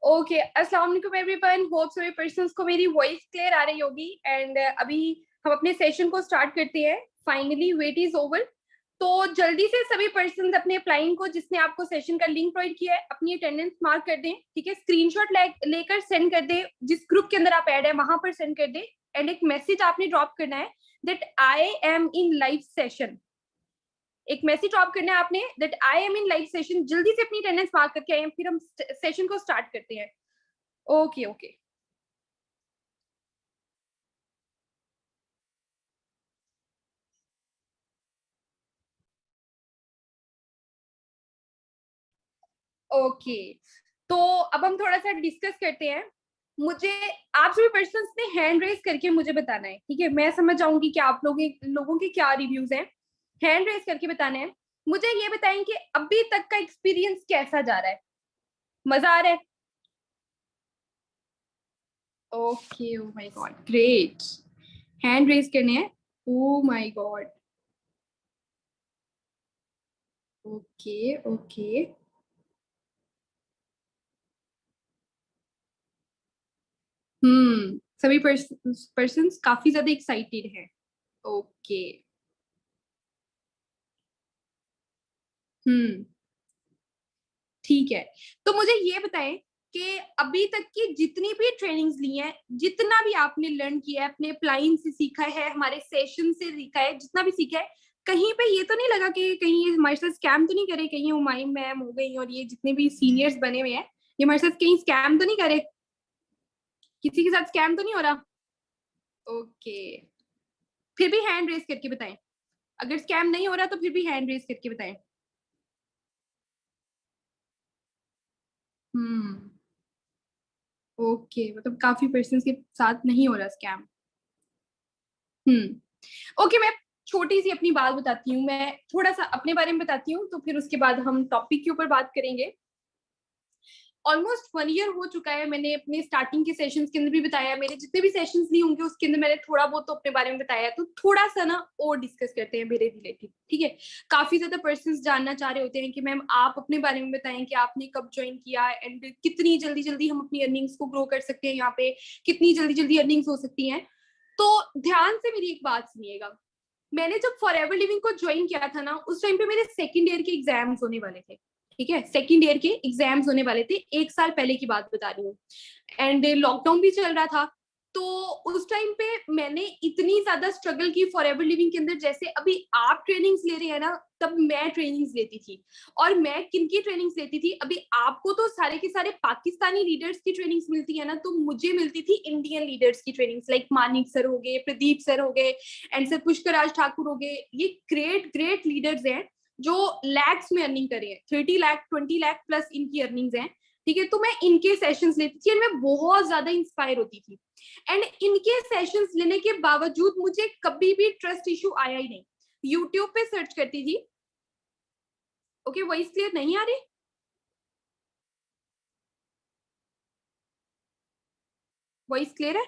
Okay, अस्सलाम वालेकुम everyone. Hope सभी पर्सन्स को मेरी वॉइस क्लियर आ रही होगी। एंड अभी हम अपने सेशन को स्टार्ट करते हैं। Finally wait is over. तो जल्दी से सभी पर्सन्स अपने अप्लाइंग को, जिसने आपको सेशन का लिंक प्रोवाइड किया है, अपनी अटेंडेंस मार्क कर दें। ठीक है, स्क्रीनशॉट लेकर सेंड कर दें। जिस ग्रुप के अंदर आप ऐड है वहां पर सेंड कर दें। एंड एक मैसेज आपने ड्रॉप करना है that I am in live session. एक मैसेज ड्रॉप करना है आपने that I am in live session. जल्दी से अपनी अटेंडेंस मार्क करके आए, फिर हम सेशन को स्टार्ट करते हैं। Okay okay okay. तो अब हम थोड़ा सा डिस्कस करते हैं। मुझे आप सभी पर्सन्स ने हैंड रेज करके मुझे बताना है। ठीक है, मैं समझ जाऊंगी कि आप लोगों के क्या रिव्यूज हैं। हैंड रेज करके बताना है। मुझे ये बताएं कि अभी तक का एक्सपीरियंस कैसा जा रहा है। मजा आ रहा है? Okay, oh my god, great. Hand raise करने हैं। Oh my god. Okay okay. सभी पर्सन्स काफी ज्यादा एक्साइटेड हैं। ओके। हम्म ठीक है। तो मुझे ये बताएं कि अभी तक की जितनी भी ट्रेनिंग्स ली हैं, जितना भी आपने लर्न किया है, अपने अप्लाइंग से सीखा है, हमारे सेशन से सीखा है, जितना भी सीखा है, कहीं पे ये तो नहीं लगा कि कहीं ये हमारे साथ स्कैम तो नहीं करे, कहीं हुमायूं मैम हो गई और ये जितने भी सीनियर्स बने हुए हैं, ये हमारे साथ कहीं स्कैम तो नहीं करे? किसी के साथ स्कैम तो नहीं हो रहा? ओके। फिर भी हैंड रेस करके बताएं। अगर स्कैम नहीं हो रहा तो फिर भी हैंड रेस करके बताएं। हम्म ओके, मतलब काफी पर्सन के साथ नहीं हो रहा स्कैम। ओके, मैं छोटी सी अपनी बात बताती हूँ। मैं थोड़ा सा अपने बारे में बताती हूँ, तो फिर उसके बाद हम टॉपिक के ऊपर बात करेंगे। ऑलमोस्ट 1 ईयर हो चुका है। मैंने अपने स्टार्टिंग के सेशंस के अंदर भी बताया, मेरे जितने भी सेशंस लिए होंगे उसके अंदर मैंने थोड़ा बहुत तो अपने बारे में बताया। तो थोड़ा सा ना और डिस्कस करते हैं मेरे रिलेटिव। ठीक है, काफी ज्यादा पर्सन जानना चाह रहे होते हैं कि मैम आप अपने बारे में बताएं कि आपने कब ज्वाइन किया एंड कितनी जल्दी जल्दी हम अपनी अर्निंग्स को ग्रो कर सकते हैं, यहाँ पे कितनी जल्दी जल्दी अर्निंग्स हो सकती हैं। तो ध्यान से मेरी एक बात सुनिएगा। मैंने जब फॉर एवर लिविंग को ज्वाइन किया था ना, उस टाइम पे मेरे सेकेंड ईयर के एग्जाम्स होने वाले थे। ठीक है, सेकेंड ईयर के एग्जाम्स होने वाले थे, 1 साल पहले की बात बता रही हूँ। एंड लॉकडाउन भी चल रहा था। तो उस टाइम पे मैंने इतनी ज्यादा स्ट्रगल की फॉर एवर लिविंग के अंदर। जैसे अभी आप ट्रेनिंग्स ले रहे हैं ना, तब मैं ट्रेनिंग्स लेती थी। और मैं किन की ट्रेनिंग्स लेती थी? अभी आपको तो सारे के सारे पाकिस्तानी लीडर्स की ट्रेनिंग्स मिलती है ना, तो मुझे मिलती थी इंडियन लीडर्स की ट्रेनिंग्स। लाइक मानिक सर हो गए, प्रदीप सर हो गए, एंड सर पुष्कर राज ठाकुर हो गए। ये ग्रेट ग्रेट लीडर्स हैं जो लैक्स में अर्निंग कर रहे हैं। 30 लाख 20 लाख प्लस इनकी अर्निंग्स हैं। ठीक है, तो मैं इनके सेशंस लेती थी और मैं बहुत ज्यादा इंस्पायर होती थी। एंड इनके सेशंस लेने के बावजूद मुझे कभी भी ट्रस्ट इशू आया ही नहीं। यूट्यूब पे सर्च करती थी। ओके, वॉइस क्लियर नहीं आ रही? वॉइस क्लियर है?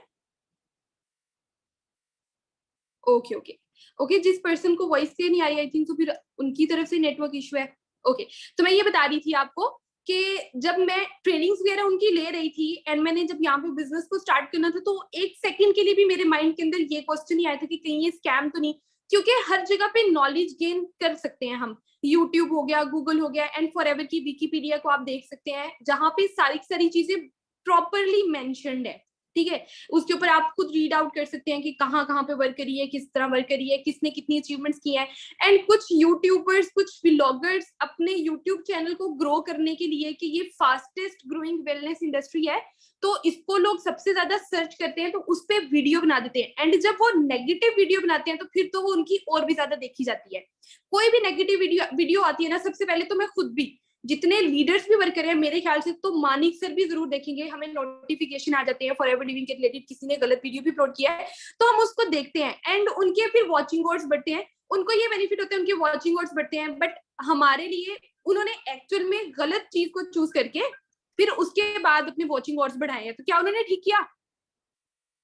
Okay okay okay. जिस पर्सन को वॉइस क्लियर नहीं आ रही, आई थिंक तो फिर उनकी तरफ से नेटवर्क इशू है। ओके, तो मैं ये बता रही थी आपको कि जब मैं ट्रेनिंग्स वगैरह उनकी ले रही थी एंड मैंने जब यहाँ पे बिजनेस को स्टार्ट करना था, तो एक सेकंड के लिए भी मेरे माइंड के अंदर ये क्वेश्चन नहीं आया था कि कहीं ये स्कैम तो नहीं। क्योंकि हर जगह पे नॉलेज गेन कर सकते हैं हम। यूट्यूब हो गया, गूगल हो गया, एंड फॉर एवर की विकीपीडिया को आप देख सकते हैं, जहां पे सारी की सारी चीजें प्रॉपरली मेंशनड है। ठीक है, उसके ऊपर आप खुद रीड आउट कर सकते हैं कि कहाँ कहाँ पे वर्क करी है, किस तरह वर्क करी है, किसने कितनी अचीवमेंट्स की है। एंड कुछ यूट्यूबर्स, कुछ व्लॉगर्स अपने यूट्यूब चैनल को ग्रो करने के लिए कि ये फास्टेस्ट ग्रोइंग वेलनेस इंडस्ट्री है, तो इसको लोग सबसे ज्यादा सर्च करते हैं, तो उस पर वीडियो बना देते हैं। एंड जब वो नेगेटिव वीडियो बनाते हैं तो फिर तो वो उनकी और भी ज्यादा देखी जाती है। कोई भी नेगेटिव वीडियो आती है ना, सबसे पहले तो मैं खुद भी, जितने लीडर्स भी वर्क कर रहे हैं मेरे ख्याल से, तो मानिक सर भी जरूर देखेंगे। हमें नोटिफिकेशन आ जाते हैं फॉर एवर लिविंग के रिलेटेड, किसी ने गलत वीडियो भी अपलोड किया है तो हम उसको देखते हैं एंड उनके फिर वॉचिंग आवर्स बढ़ते हैं। उनको ये बेनिफिट होता है, उनके वॉचिंग आवर्स बढ़ते हैं। बट हमारे लिए उन्होंने एक्चुअल में गलत चीज को चूज करके फिर उसके बाद अपने वॉचिंग आवर्स बढ़ाए हैं। तो क्या उन्होंने ठीक किया?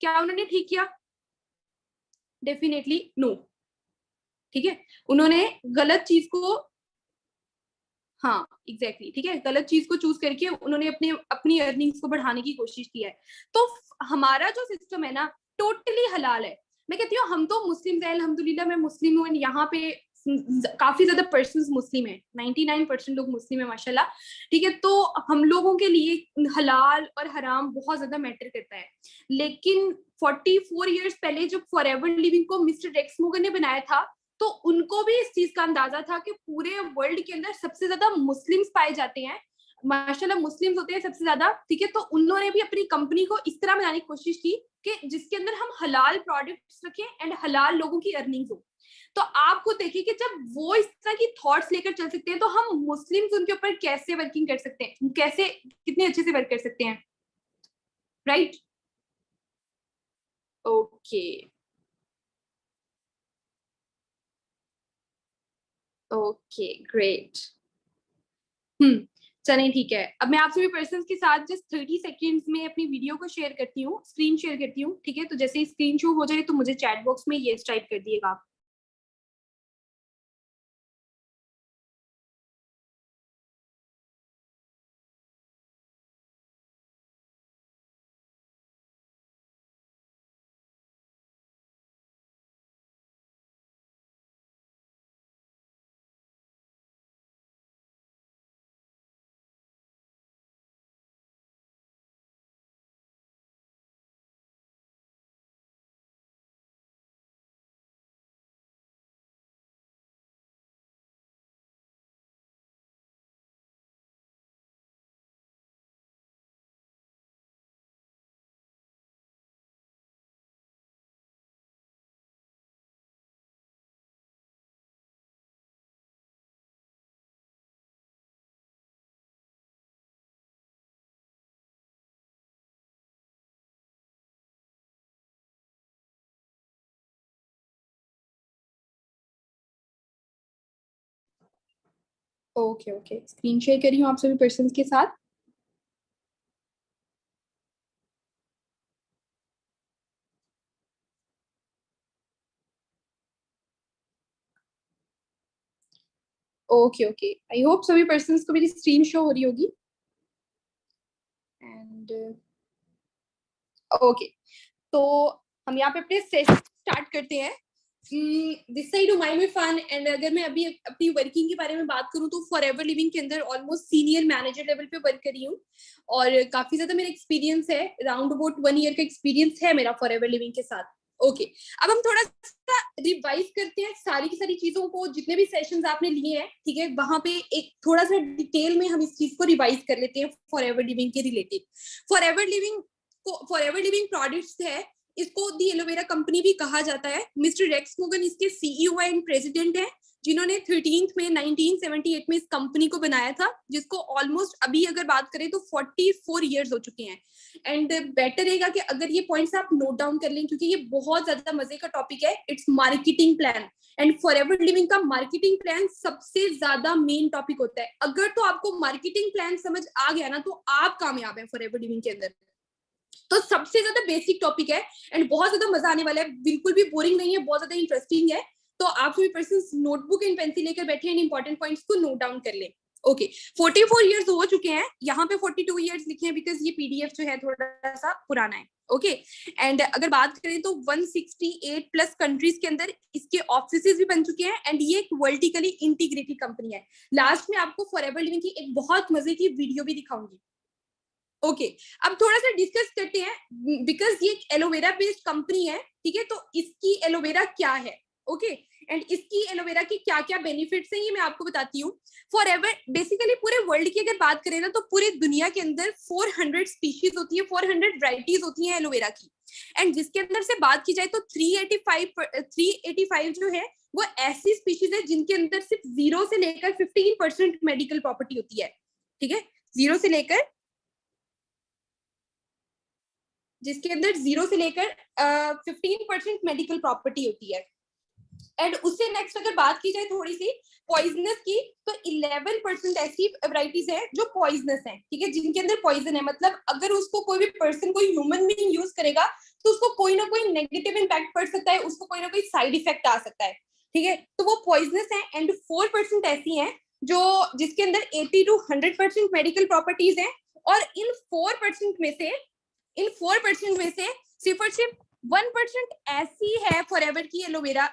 क्या उन्होंने ठीक किया? Definitely no. ठीक है, उन्होंने गलत चीज को, हाँ एग्जैक्टली ठीक है, गलत चीज को चूज करके उन्होंने अपनी अर्निंग्स को बढ़ाने की कोशिश की है। तो हमारा जो सिस्टम है ना टोटली हलाल है। मैं कहती हूँ हम तो मुस्लिम है, अल्हम्दुलिल्लाह मैं मुस्लिम हूँ, यहाँ पे काफी ज्यादा पर्सन मुस्लिम है, 99% लोग मुस्लिम है माशाल्लाह। ठीक है, तो हम लोगों के लिए हलाल और हराम बहुत ज्यादा मैटर करता है। लेकिन 44 ईयर्स पहले जब फॉरएवर लिविंग को मिस्टर रेक्स मोगन ने बनाया था, तो उनको भी इस चीज का अंदाजा था कि पूरे वर्ल्ड के अंदर सबसे ज्यादा मुस्लिम्स पाए जाते हैं, माशाल्लाह मुस्लिम्स होते हैं सबसे ज्यादा। ठीक है, तो उन्होंने भी अपनी कंपनी को इस तरह बनाने की कोशिश की कि जिसके अंदर हम हलाल प्रोडक्ट्स रखें एंड हलाल लोगों की अर्निंग्स हो। तो आप खुद देखिए कि जब वो इस तरह की थॉट्स लेकर चल सकते हैं, तो हम मुस्लिम्स उनके ऊपर कैसे वर्किंग कर सकते हैं, कैसे कितने अच्छे से वर्क कर सकते हैं, right? Okay okay great. Hmm, चलें ठीक है। अब मैं आप सभी पर्सन्स के साथ जस्ट 30 सेकेंड्स में अपनी वीडियो को शेयर करती हूँ, स्क्रीन शेयर करती हूँ। ठीक है, तो जैसे ही स्क्रीन शो हो जाए तो मुझे चैट बॉक्स में ये टाइप कर दिएगा आप। ओके ओके, स्क्रीन शेयर कर रही हूँ आप सभी पर्सन्स के साथ। ओके ओके, आई होप सभी पर्सन्स को मेरी स्क्रीन शो हो रही होगी। एंड ओके, तो हम यहाँ पे अपने सेशन स्टार्ट करते हैं। This side Humayun Irfan, and अगर मैं अभी अपनी वर्किंग के बारे में बात करूं तो फॉरएवर लिविंग के अंदर ऑलमोस्ट सीनियर मैनेजर लेवल पे वर्क करी हूँ, और काफी ज्यादा मेरा एक्सपीरियंस है, अराउंड अबाउट 1 ईयर का एक्सपीरियंस है मेरा फॉरएवर लिविंग के साथ। ओके, अब हम थोड़ा सा रिवाइज करते हैं सारी की सारी चीजों को, जितने भी सेशंस आपने लिए हैं। ठीक है, वहां पे एक थोड़ा सा डिटेल में हम इस चीज को रिवाइज कर लेते हैं फॉरएवर लिविंग के related. Forever living forever living products है, इसको दी एलोवेरा कंपनी भी कहा जाता है। मिस्टर रेक्स मोगन इसके सीईओ एंड प्रेसिडेंट है, जिन्होंने 13 में 1978 में इस कंपनी को बनाया था, जिसको ऑलमोस्ट अभी अगर बात करें तो 44 इयर्स हो चुके हैं। एंड बेटर रहेगा कि अगर ये पॉइंट्स आप नोट डाउन कर लें, क्योंकि ये बहुत ज्यादा मजे का टॉपिक है। It's marketing plan, and forever living का मार्केटिंग प्लान सबसे ज्यादा मेन टॉपिक होता है। अगर तो आपको मार्केटिंग प्लान समझ आ गया ना, तो आप कामयाब हैं फॉरएवर लिविंग के अंदर। तो सबसे ज्यादा बेसिक टॉपिक है, एंड बहुत ज्यादा मजा आने वाला है, बिल्कुल भी बोरिंग नहीं है, बहुत ज्यादा इंटरेस्टिंग है। तो आप सभी पर्सन नोटबुक एंड पेंसिल लेकर बैठे हैं, इंपॉर्टेंट पॉइंट्स को नोट डाउन कर ले। ओके, 44 इयर्स हो चुके हैं, यहाँ पे 42 इयर्स लिखे हैं बिकॉज ये पीडीएफ जो है थोड़ा सा पुराना है। ओके, एंड अगर बात करें तो 168 प्लस कंट्रीज के अंदर इसके ऑफिसेज भी बन चुके हैं, एंड ये एक वर्टिकली इंटीग्रेटेड कंपनी है। लास्ट में आपको फॉरएवर लिविंग की एक बहुत मजे की वीडियो भी दिखाऊंगी। ओके, अब थोड़ा सा डिस्कस करते हैं, बिकॉज ये एक एलोवेरा बेस्ड कंपनी है। ठीक है, तो इसकी एलोवेरा क्या है, ओके, एंड इसकी एलोवेरा की क्या क्या बेनिफिट्स हैं ये मैं आपको बताती हूँ। फॉर एवर बेसिकली पूरे वर्ल्ड की अगर बात करें ना, तो पूरी दुनिया के अंदर 400 स्पीशीज होती है, 400 वैरायटीज होती हैं एलोवेरा की। एंड जिसके अंदर से बात की जाए तो 385 जो है वो ऐसी स्पीशीज है जिनके अंदर सिर्फ 0 से लेकर 15% मेडिकल प्रॉपर्टी होती है। ठीक है, 0 से लेकर जिसके अंदर 0 से लेकर 15% मेडिकल प्रॉपर्टी होती है। एंड उससे नेक्स्ट अगर बात की जाए थोड़ी सी पॉइजनस की, तो 11% ऐसी वैरायटीज है जो पॉइजनस है। ठीक है, जिनके अंदर पॉइजन है, मतलब अगर उसको कोई भी पर्सन, कोई ह्यूमन बीइंग यूज करेगा तो उसको कोई ना कोई नेगेटिव इम्पैक्ट पड़ सकता है, उसको कोई ना कोई साइड इफेक्ट आ सकता है। ठीक है, तो वो पॉइजनस है। एंड 4% ऐसी हैं जो जिसके अंदर 80 to 100% मेडिकल प्रॉपर्टीज हैं, और इन 4% में से सिर्फ और सिर्फ 1% ऐसी है फॉरएवर की एलोवेरा,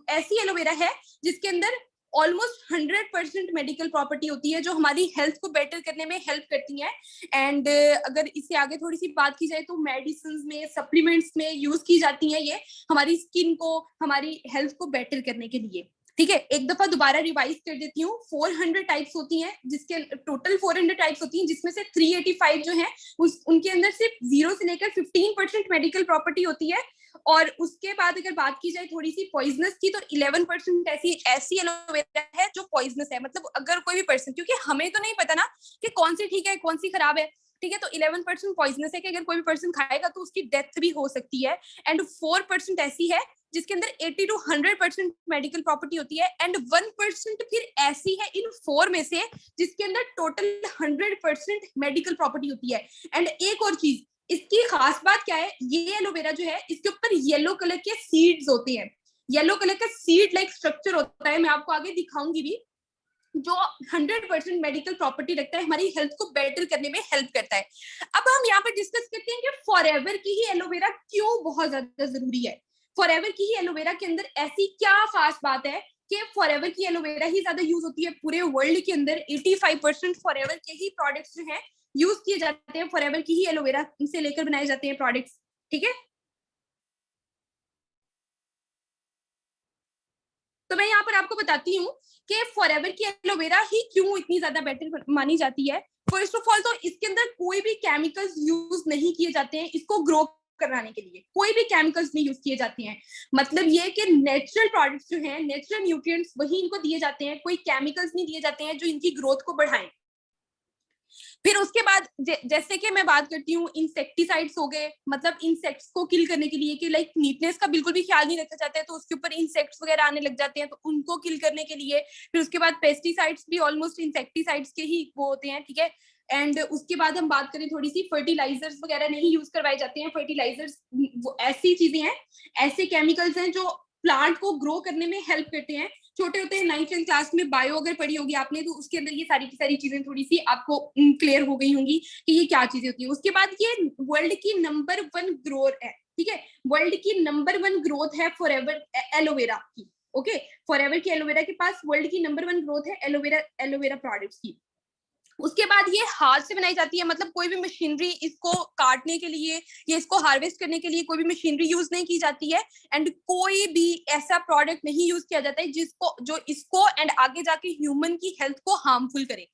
ऐसी एलोवेरा है जिसके अंदर ऑलमोस्ट 100% मेडिकल प्रॉपर्टी होती है, जो हमारी हेल्थ को बेटर करने में हेल्प करती है। एंड अगर इससे आगे थोड़ी सी बात की जाए तो मेडिसिन में, सप्लीमेंट्स में यूज की जाती है ये, हमारी स्किन को, हमारी हेल्थ को बेटर करने के लिए। ठीक है, एक दफा दोबारा रिवाइज कर देती हूँ। 400 टाइप्स होती हैं, जिसके टोटल 400 टाइप्स होती हैं, जिसमें से 385 जो है उनके अंदर सिर्फ 0 से लेकर 15% मेडिकल प्रॉपर्टी होती है। और उसके बाद अगर बात की जाए थोड़ी सी पॉइजनस की, तो 11% ऐसी एलोवेरा है जो पॉइजनस है। मतलब अगर कोई भी पर्सन, क्योंकि हमें तो नहीं पता ना कि कौन सी ठीक है कौन सी खराब है, ठीक है, तो 11% पॉइजनस है कि अगर कोई भी पर्सन खाएगा तो उसकी डेथ भी हो सकती है। एंड 4% ऐसी है जिसके अंदर 80 to 100% मेडिकल प्रॉपर्टी होती है। एंड 1% फिर ऐसी है इन 4 में से जिसके अंदर टोटल 100% मेडिकल प्रॉपर्टी होती है। एंड एक और चीज, इसकी खास बात क्या है, ये एलोवेरा जो है इसके ऊपर येलो कलर के सीड्स होते हैं, येलो कलर का सीड लाइक स्ट्रक्चर होता है, मैं आपको आगे दिखाऊंगी भी, जो 100% मेडिकल प्रॉपर्टी रखता है, हमारी हेल्थ को बेटर करने में हेल्प करता है। अब हम यहाँ पर डिस्कस करते हैं कि फॉरएवर की ही एलोवेरा क्यों बहुत ज्यादा जरूरी है। फॉरएवर की ही एलोवेरा के अंदर ऐसी क्या खास बात है कि फॉरएवर की एलोवेरा ही ज्यादा यूज होती है पूरे वर्ल्ड के अंदर। 85% फॉरएवर के ही प्रोडक्ट्स जो हैं यूज किए जाते हैं, फॉरएवर की ही एलोवेरा से लेकर बनाए जाते हैं प्रोडक्ट्स। ठीक है, तो मैं यहाँ पर आपको बताती हूँ कि फॉरएवर की एलोवेरा ही क्यों इतनी ज्यादा बेटर मानी जाती है। फर्स्ट ऑफ ऑल तो इसके अंदर कोई भी केमिकल्स यूज नहीं किए जाते हैं इसको ग्रो कराने के लिए, कोई भी केमिकल्स नहीं यूज किए जाते हैं। मतलब ये कि नेचुरल प्रोडक्ट्स जो हैं, नेचुरल न्यूट्रिएंट्स वही इनको दिए जाते हैं, कोई केमिकल्स नहीं दिए जाते हैं जो इनकी ग्रोथ को बढ़ाएं। फिर उसके बाद जैसे कि मैं बात करती हूँ इंसेक्टिसाइड्स हो गए, मतलब इंसेक्ट्स को किल करने के लिए, कि लाइक नीटनेस का बिल्कुल भी ख्याल नहीं रखा जाता है तो उसके ऊपर इंसेक्ट्स वगैरह आने लग जाते हैं, तो उनको किल करने के लिए। फिर उसके बाद पेस्टिसाइड्स भी ऑलमोस्ट इंसेक्टिसाइड्स के ही वो होते हैं। ठीक है, एंड उसके बाद हम बात करें थोड़ी सी, फर्टिलाइजर्स वगैरह नहीं यूज करवाए जाते हैं। फर्टिलाइजर्स वो ऐसी चीजें हैं, ऐसे केमिकल्स हैं जो प्लांट को ग्रो करने में हेल्प करते हैं। छोटे होते हैं 9th क्लास में बायो अगर पढ़ी होगी आपने, तो उसके अंदर ये सारी की सारी चीजें थोड़ी सी आपको क्लियर हो गई होंगी कि ये क्या चीजें होती है। उसके बाद ये वर्ल्ड की नंबर 1 ग्रोथ है। ठीक है, वर्ल्ड की नंबर 1 ग्रोथ है फॉरएवर एलोवेरा की। ओके, फॉरएवर की एलोवेरा के पास वर्ल्ड की नंबर 1 ग्रोथ है एलोवेरा प्रोडक्ट्स की। उसके बाद ये हाथ से बनाई जाती है, मतलब कोई भी मशीनरी इसको काटने के लिए या इसको हार्वेस्ट करने के लिए कोई भी मशीनरी यूज नहीं की जाती है। एंड कोई भी ऐसा प्रोडक्ट नहीं यूज किया जाता है जिसको जो इसको एंड आगे जाके ह्यूमन की हेल्थ को हार्मफुल करे।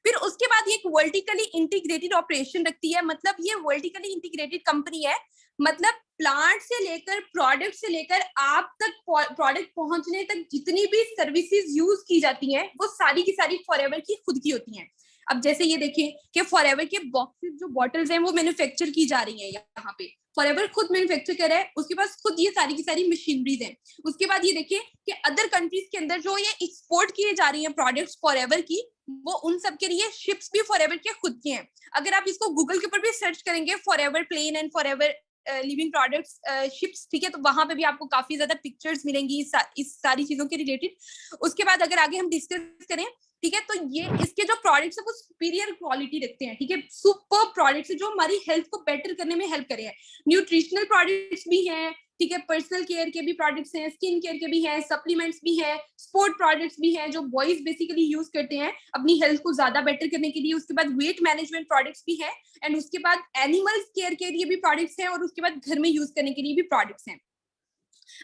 फिर उसके बाद ये एक वर्टिकली इंटीग्रेटेड ऑपरेशन रखती है, मतलब ये वर्टिकली इंटीग्रेटेड कंपनी है। मतलब प्लांट से लेकर प्रोडक्ट से लेकर आप तक प्रोडक्ट पहुंचने तक जितनी भी सर्विसेज यूज की जाती हैं वो सारी की सारी फॉरएवर की खुद की होती हैं। अब जैसे ये देखिए कि फॉरएवर के बॉक्सेस जो बॉटल्स हैं वो मैन्युफैक्चर की जा रही हैं यहाँ पे, फॉरएवर खुद मैन्युफैक्चर कर रहा है, उसके पास खुद ये सारी की सारी मशीनरीज हैं। उसके बाद ये देखिए कि अदर कंट्रीज के अंदर जो ये एक्सपोर्ट किए जा रही हैं प्रोडक्ट्स फॉरएवर की, वो उन सब के लिए शिप्स भी फॉरएवर के खुद के हैं। अगर आप इसको गूगल के ऊपर भी सर्च करेंगे forever plain and forever living products ships, ठीक है, तो वहां पे भी आपको काफी ज्यादा पिक्चर्स मिलेंगी इस सारी चीजों के रिलेटेड। उसके बाद अगर आगे हम डिस्कस करें, ठीक है, तो ये इसके जो प्रोडक्ट्स है वो सुपीरियर क्वालिटी रखते हैं। ठीक है, सुपर प्रोडक्ट्स जो हमारी हेल्थ को बेटर करने में हेल्प कर रहे हैं। न्यूट्रिशनल प्रोडक्ट्स भी हैं, ठीक है, पर्सनल केयर के भी प्रोडक्ट्स हैं, स्किन केयर के भी हैं, सप्लीमेंट्स भी हैं, स्पोर्ट प्रोडक्ट्स भी हैं जो बॉयज बेसिकली यूज करते हैं अपनी हेल्थ को ज्यादा बेटर करने के लिए। उसके बाद वेट मैनेजमेंट प्रोडक्ट्स भी हैं, एंड उसके बाद एनिमल्स केयर के लिए भी प्रोडक्ट्स हैं, और उसके बाद घर में यूज करने के लिए भी प्रोडक्ट्स हैं।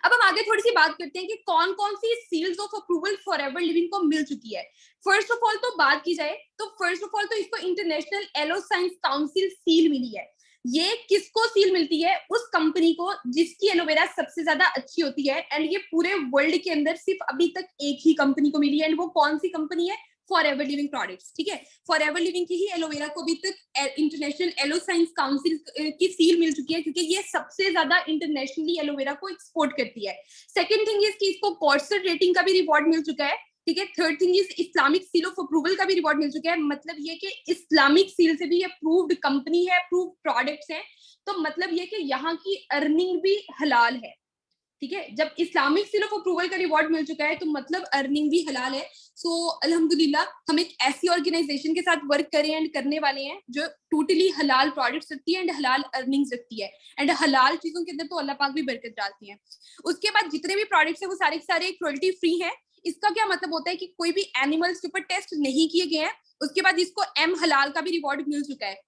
अब हम आगे थोड़ी सी बात करते हैं कि कौन कौन सी seals of approval Forever Living को मिल चुकी है। फर्स्ट ऑफ ऑल तो बात की जाए तो फर्स्ट ऑफ ऑल तो इसको International Aloe Science Council seal मिली है। ये किसको सील मिलती है? उस कंपनी को जिसकी एलोवेरा सबसे ज्यादा अच्छी होती है, एंड ये पूरे वर्ल्ड के अंदर सिर्फ अभी तक एक ही कंपनी को मिली है, एंड वो कौन सी कंपनी है? Forever living products. ठीक है, फॉरएवर लिविंग की ही एलोवेरा को अभी तक इंटरनेशनल एलो साइंस काउंसिल की सील मिल चुकी है, क्योंकि ये सबसे ज्यादा इंटरनेशनली एलोवेरा को एक्सपोर्ट करती है। सेकंड थिंग इज कि इसको कॉर्सर रेटिंग का भी रिवॉर्ड मिल चुका है। ठीक है, third thing is Islamic seal of approval का भी रिवॉर्ड मिल चुका है। मतलब ये कि इस्लामिक सील से भी अप्रूव्ड कंपनी है, अप्रूव्ड प्रोडक्ट्स हैं, तो मतलब ये कि यहाँ की अर्निंग भी हलाल है। ठीक है, जब इस्लामिक सील ऑफ अप्रूवल का रिवॉर्ड मिल चुका है तो मतलब अर्निंग भी हलाल है। सो अल्हम्दुलिल्लाह हम एक ऐसी ऑर्गेनाइजेशन के साथ वर्क करें एंड करने वाले हैं जो टोटली हलाल प्रोडक्ट्स रखती है एंड हलाल अर्निंग्स रखती है, एंड हलाल चीजों के अंदर तो अल्लाह पाक भी बरकत डालती है। उसके बाद जितने भी प्रोडक्ट्स है वो सारे के सारे क्रुएल्टी फ्री है। इसका क्या मतलब होता है कि कोई भी एनिमल्स के ऊपर टेस्ट नहीं किए गए हैं। उसके बाद इसको एम हलाल का भी रिवॉर्ड मिल चुका है।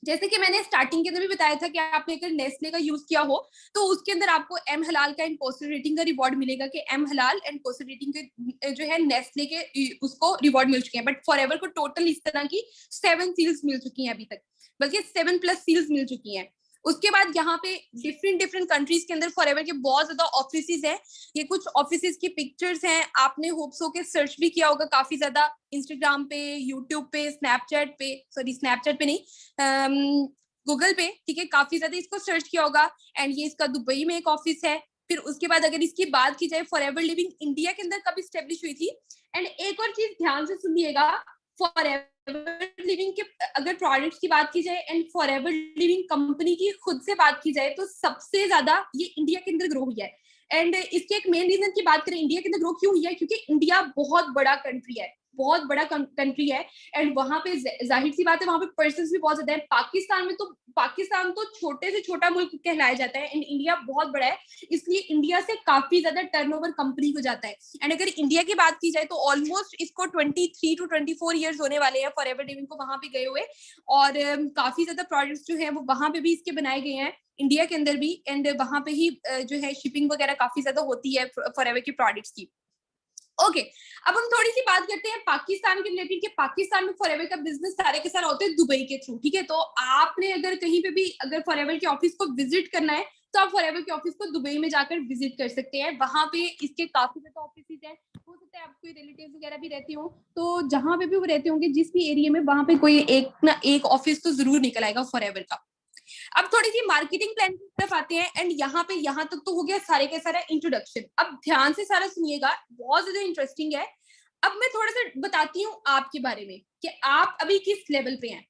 जैसे कि मैंने स्टार्टिंग के अंदर भी बताया था कि आपने अगर नेस्ले का यूज किया हो तो उसके अंदर आपको एम हलाल का एंड पोस्टर रेटिंग का रिवॉर्ड मिलेगा कि एम हलाल एंड पोस्टर रेटिंग के जो है नेस्ले के उसको रिवॉर्ड मिल चुके हैं। बट फॉरएवर को टोटल इस तरह की 7 सील्स मिल चुकी हैं अभी तक, बल्कि 7+ सील्स मिल चुकी हैं। उसके बाद यहाँ पे डिफरेंट कंट्रीज के अंदर फॉरएवर के बहुत ज्यादा ऑफिसेज हैं। ये कुछ ऑफिसेज की पिक्चर्स हैं, आपने होप्सो के सर्च भी किया होगा काफी ज्यादा इंस्टाग्राम पे, यूट्यूब पे, स्नैपचैट पे, सॉरी स्नैपचैट पे नहीं, गूगल पे, ठीक है, काफी ज्यादा इसको सर्च किया होगा। एंड ये इसका दुबई में एक ऑफिस है। फिर उसके बाद अगर इसकी बात की जाए फॉरएवर लिविंग इंडिया के अंदर कब स्टेब्लिश हुई थी। एंड एक और चीज ध्यान से सुनिएगा, फॉरएवर लिविंग के अगर प्रोडक्ट्स की बात की जाए एंड फॉरएवर लिविंग कंपनी की खुद से बात की जाए तो सबसे ज्यादा ये इंडिया के अंदर ग्रो हुई है। एंड इसके एक मेन रीजन की बात करें इंडिया के अंदर ग्रो क्यों हुई है, क्योंकि इंडिया बहुत बड़ा कंट्री है, बहुत बड़ा कंट्री है। एंड वहां पे जाहिर सी बात है वहां पे पर्सन्स भी बहुत ज्यादा है। पाकिस्तान तो छोटे से छोटा मुल्क कहलाया जाता है एंड इंडिया बहुत बड़ा है, इसलिए इंडिया से काफी ज्यादा टर्नओवर कंपनी को जाता है। एंड अगर इंडिया की बात की जाए तो ऑलमोस्ट इसको 23 to 24 ईयर्स होने वाले हैं फॉरएवर लिविंग को वहां पे गए हुए। और काफी ज्यादा प्रोडक्ट्स जो है वो वहां पे भी इसके बनाए गए हैं इंडिया के अंदर भी। एंड वहां पे ही जो है शिपिंग वगैरह काफी ज्यादा होती है फॉरएवर के प्रोडक्ट्स की। ओके, अब हम थोड़ी सी बात करते हैं पाकिस्तान के रिलेटेड कि पाकिस्तान में फॉरएवर का बिजनेस सारे के सारे होते हैं दुबई के थ्रू, ठीक है। तो आपने अगर कहीं पे भी अगर फॉरएवर के ऑफिस को विजिट करना है तो आप फॉरएवर के ऑफिस को दुबई में जाकर विजिट कर सकते हैं। वहां पे इसके काफी ज्यादा ऑफिस हैं, हो सकता है आपके रिलेटिव्स वगैरह भी रहते हो, तो जहां पे भी वो रहते होंगे जिस भी एरिया में, वहां पे कोई एक ना एक ऑफिस तो जरूर निकल आएगा फॉरएवर का। अब थोड़ी सी मार्केटिंग प्लान की तरफ आते हैं। एंड यहाँ तक तो हो गया सारे का सारा इंट्रोडक्शन। अब ध्यान से सारा सुनिएगा, बहुत ज्यादा इंटरेस्टिंग है। अब मैं थोड़ा सा बताती हूँ आपके बारे में कि आप अभी किस लेवल पे हैं।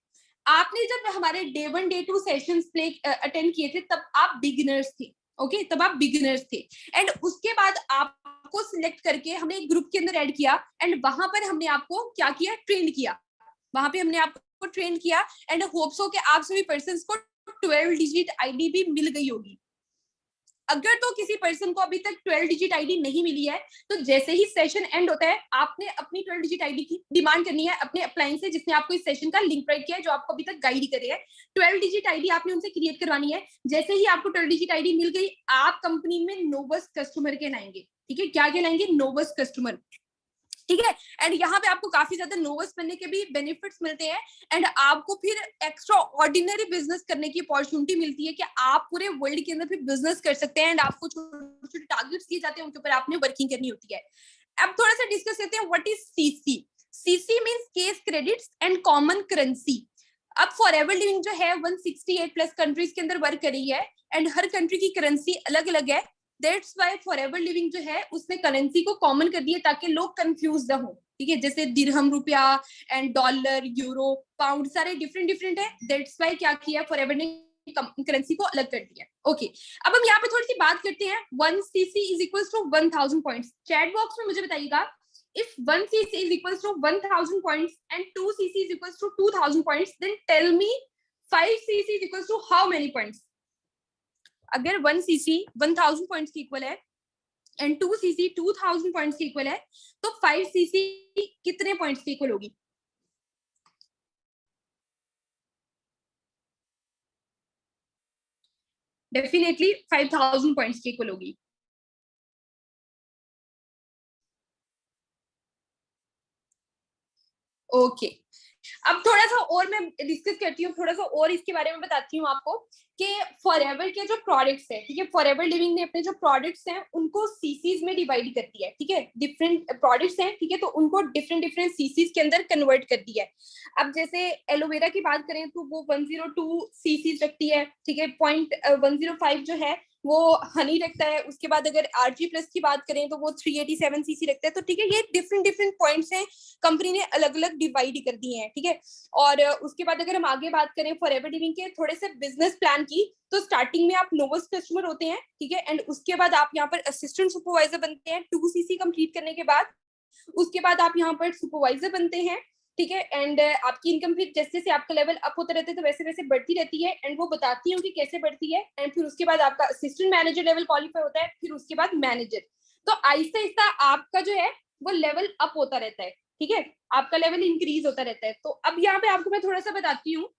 आपने जब हमारे day 1 day 2 sessions play attend किए थे तब आप बिगिनर्स थे, ओके, तब आप बिगिनर्स थे। एंड उसके बाद आपको सिलेक्ट करके हमने एक ग्रुप के अंदर ऐड किया एंड वहां पर हमने आपको क्या किया, ट्रेन किया। वहां पे हमने आपको ट्रेन किया एंड होप्स हो कि आप सभी पर्सन को 12 डिजिट आईडी भी मिल गई होगी। अगर तो किसी पर्सन को अभी तक 12 डिजिट आईडी नहीं मिली है तो जैसे ही सेशन एंड होता है आपने अपनी 12 डिजिट आईडी की डिमांड करनी है अपने अप्लायंस से जिसने आपको इस सेशन का लिंक प्रोवाइड किया है, जो आपको अभी तक गाइड करे है। 12 डिजिट आईडी आपने उनसे क्रिएट करवानी है। जैसे ही आपको 12 डिजिट आईडी मिल गई आप कंपनी में नोवस कस्टमर कहलाएंगे, ठीक है। क्या कहलाएंगे, नोवस कस्टमर, ठीक है। एंड यहाँ पे आपको काफी ज्यादा नोवस बनने के भी बेनिफिट्स मिलते हैं एंड आपको फिर एक्स्ट्रा ऑर्डिनरी बिजनेस करने की अपॉर्चुनिटी मिलती है कि आप पूरे वर्ल्ड के अंदर फिर बिजनेस कर सकते हैं एंड आपको छोटे छोटे टारगेट्स दिए जाते हैं, उनके ऊपर आपने वर्किंग करनी होती है। अब थोड़ा सा डिस्कस करते हैं what is CC. CC means case credits and common currency. अब फॉरएवर लिविंग जो है 168+ कंट्रीज के अंदर वर्क कर रही है एंड हर कंट्री की करेंसी अलग अलग है। दैट्स वाई फॉरएवर लिविंग जो है उसने करेंसी को कॉमन कर दिया ताकि लोग कंफ्यूज ना हो, ठीक है। जैसे दिरहम रुपया एंड डॉलर, यूरो, पाउंड सारे डिफरेंट है। दैट्स वाई क्या किया फॉरएवर ने करेंसी को अलग कर दिया। ओके, अब हम यहाँ पे थोड़ी सी बात करते हैं 1 cc is equals to 1000 points. Chat box में मुझे बताइएगा if 1 cc is equals to 1000 points and 2 cc is equals to 2000 points, then tell me 5 cc is equals to how many points? अगर 1 cc 1000 पॉइंट्स की equal है and 2 cc 2000 points की equal है तो 5 cc कितने पॉइंट्स की equal होगी? Definitely 5000 points की इक्वल होगी। ओके, अब थोड़ा सा और मैं डिस्कस करती हूँ, थोड़ा सा और इसके बारे में बताती हूँ आपको कि फॉरएवर के जो प्रोडक्ट्स हैं, ठीक है, फॉरएवर लिविंग ने अपने जो प्रोडक्ट्स हैं उनको सीसीज में डिवाइड कर दिया है, ठीक है। डिफरेंट प्रोडक्ट्स हैं, ठीक है, तो उनको डिफरेंट सीसीज के अंदर कन्वर्ट कर दिया है। अब जैसे एलोवेरा की बात करें तो वो 102 सीसीज रखती है, ठीक है। 0.105 जो है वो हनी रखता है। उसके बाद अगर आरजी प्लस की बात करें तो वो 387 सीसी रखता है। तो ठीक है, ये डिफरेंट डिफरेंट पॉइंट्स हैं, कंपनी ने अलग अलग डिवाइड कर दिए हैं, ठीक है। और उसके बाद अगर हम आगे बात करें फॉरएवर लिविंग के थोड़े से बिजनेस प्लान की, तो स्टार्टिंग में आप नोवेस्ट कस्टमर होते हैं, ठीक है। एंड उसके बाद आप यहाँ पर असिस्टेंट सुपरवाइजर बनते हैं 2 सीसी कंप्लीट करने के बाद। उसके बाद आप यहाँ पर सुपरवाइजर बनते हैं, ठीक है। एंड आपकी इनकम फिर जैसे जैसे आपका लेवल अप होता रहता है तो वैसे वैसे बढ़ती रहती है। एंड वो बताती हूँ कि कैसे बढ़ती है। एंड फिर उसके बाद आपका असिस्टेंट मैनेजर लेवल क्वालिफाई होता है, फिर उसके बाद मैनेजर। तो आहिस्ता आहिस्ता आपका जो है वो लेवल अप होता रहता है, ठीक है, आपका लेवल इंक्रीज होता रहता है। तो अब यहाँ पे आपको मैं थोड़ा सा बताती हूँ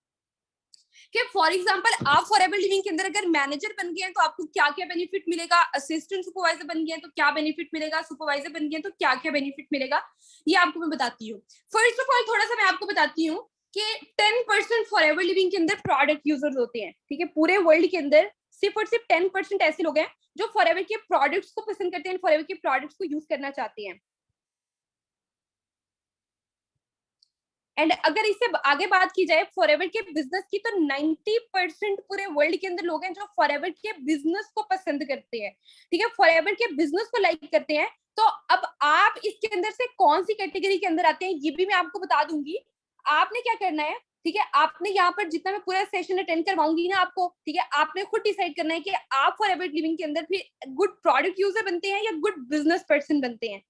कि फॉर एग्जांपल आप फॉरएवर लिविंग के अंदर अगर मैनेजर बन गए हैं तो आपको क्या क्या बेनिफिट मिलेगा, असिस्टेंट सुपरवाइजर बन गए हैं तो क्या बेनिफिट मिलेगा, सुपरवाइजर बन गए हैं तो क्या क्या बेनिफिट मिलेगा, ये आपको मैं बताती हूँ। फर्स्ट ऑफ ऑल थोड़ा सा मैं आपको बताती हूँ कि 10% फॉरएवर लिविंग के अंदर प्रोडक्ट यूजर्स होते हैं, ठीक है। पूरे वर्ल्ड के अंदर सिर्फ और सिर्फ 10% ऐसे लोग हैं जो फॉरएवर के प्रोडक्ट्स को पसंद करते हैं, फॉरएवर के प्रोडक्ट्स को यूज करना चाहते हैं। एंड अगर इससे आगे बात की जाए फॉरएवर के बिजनेस की, तो 90% पूरे वर्ल्ड के अंदर लोग हैं जो फॉरएवर के बिजनेस को पसंद करते हैं, ठीक है, फॉरएवर के बिजनेस को लाइक करते हैं। तो अब आप इसके अंदर से कौन सी कैटेगरी के अंदर आते हैं ये भी मैं आपको बता दूंगी। आपने क्या करना है, ठीक है, आपने यहाँ पर जितना मैं पूरा सेशन अटेंड करवाऊंगी ना आपको, ठीक है, आपने खुद डिसाइड करना है कि आप फॉरएवर लिविंग के अंदर भी गुड प्रोडक्ट यूजर बनते हैं या गुड बिजनेस पर्सन बनते हैं।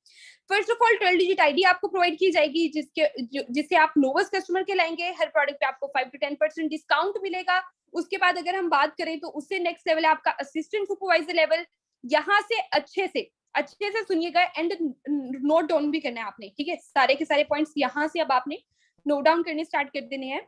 First of all 12 digit ID आपको प्रोवाइड की जाएगी, जिससे आप नोवेस्ट कस्टमर के लाएंगे। हर प्रोडक्ट पे आपको 5 to 10% डिस्काउंट मिलेगा। उसके बाद अगर हम बात करें तो उससे नेक्स्ट लेवल है आपका असिस्टेंट सुपरवाइजर लेवल। यहाँ से अच्छे से सुनिएगा एंड नोट डाउन भी करना है आपने, ठीक है, सारे के सारे पॉइंट्स यहाँ से अब आपने नोट डाउन करने स्टार्ट कर देने हैं।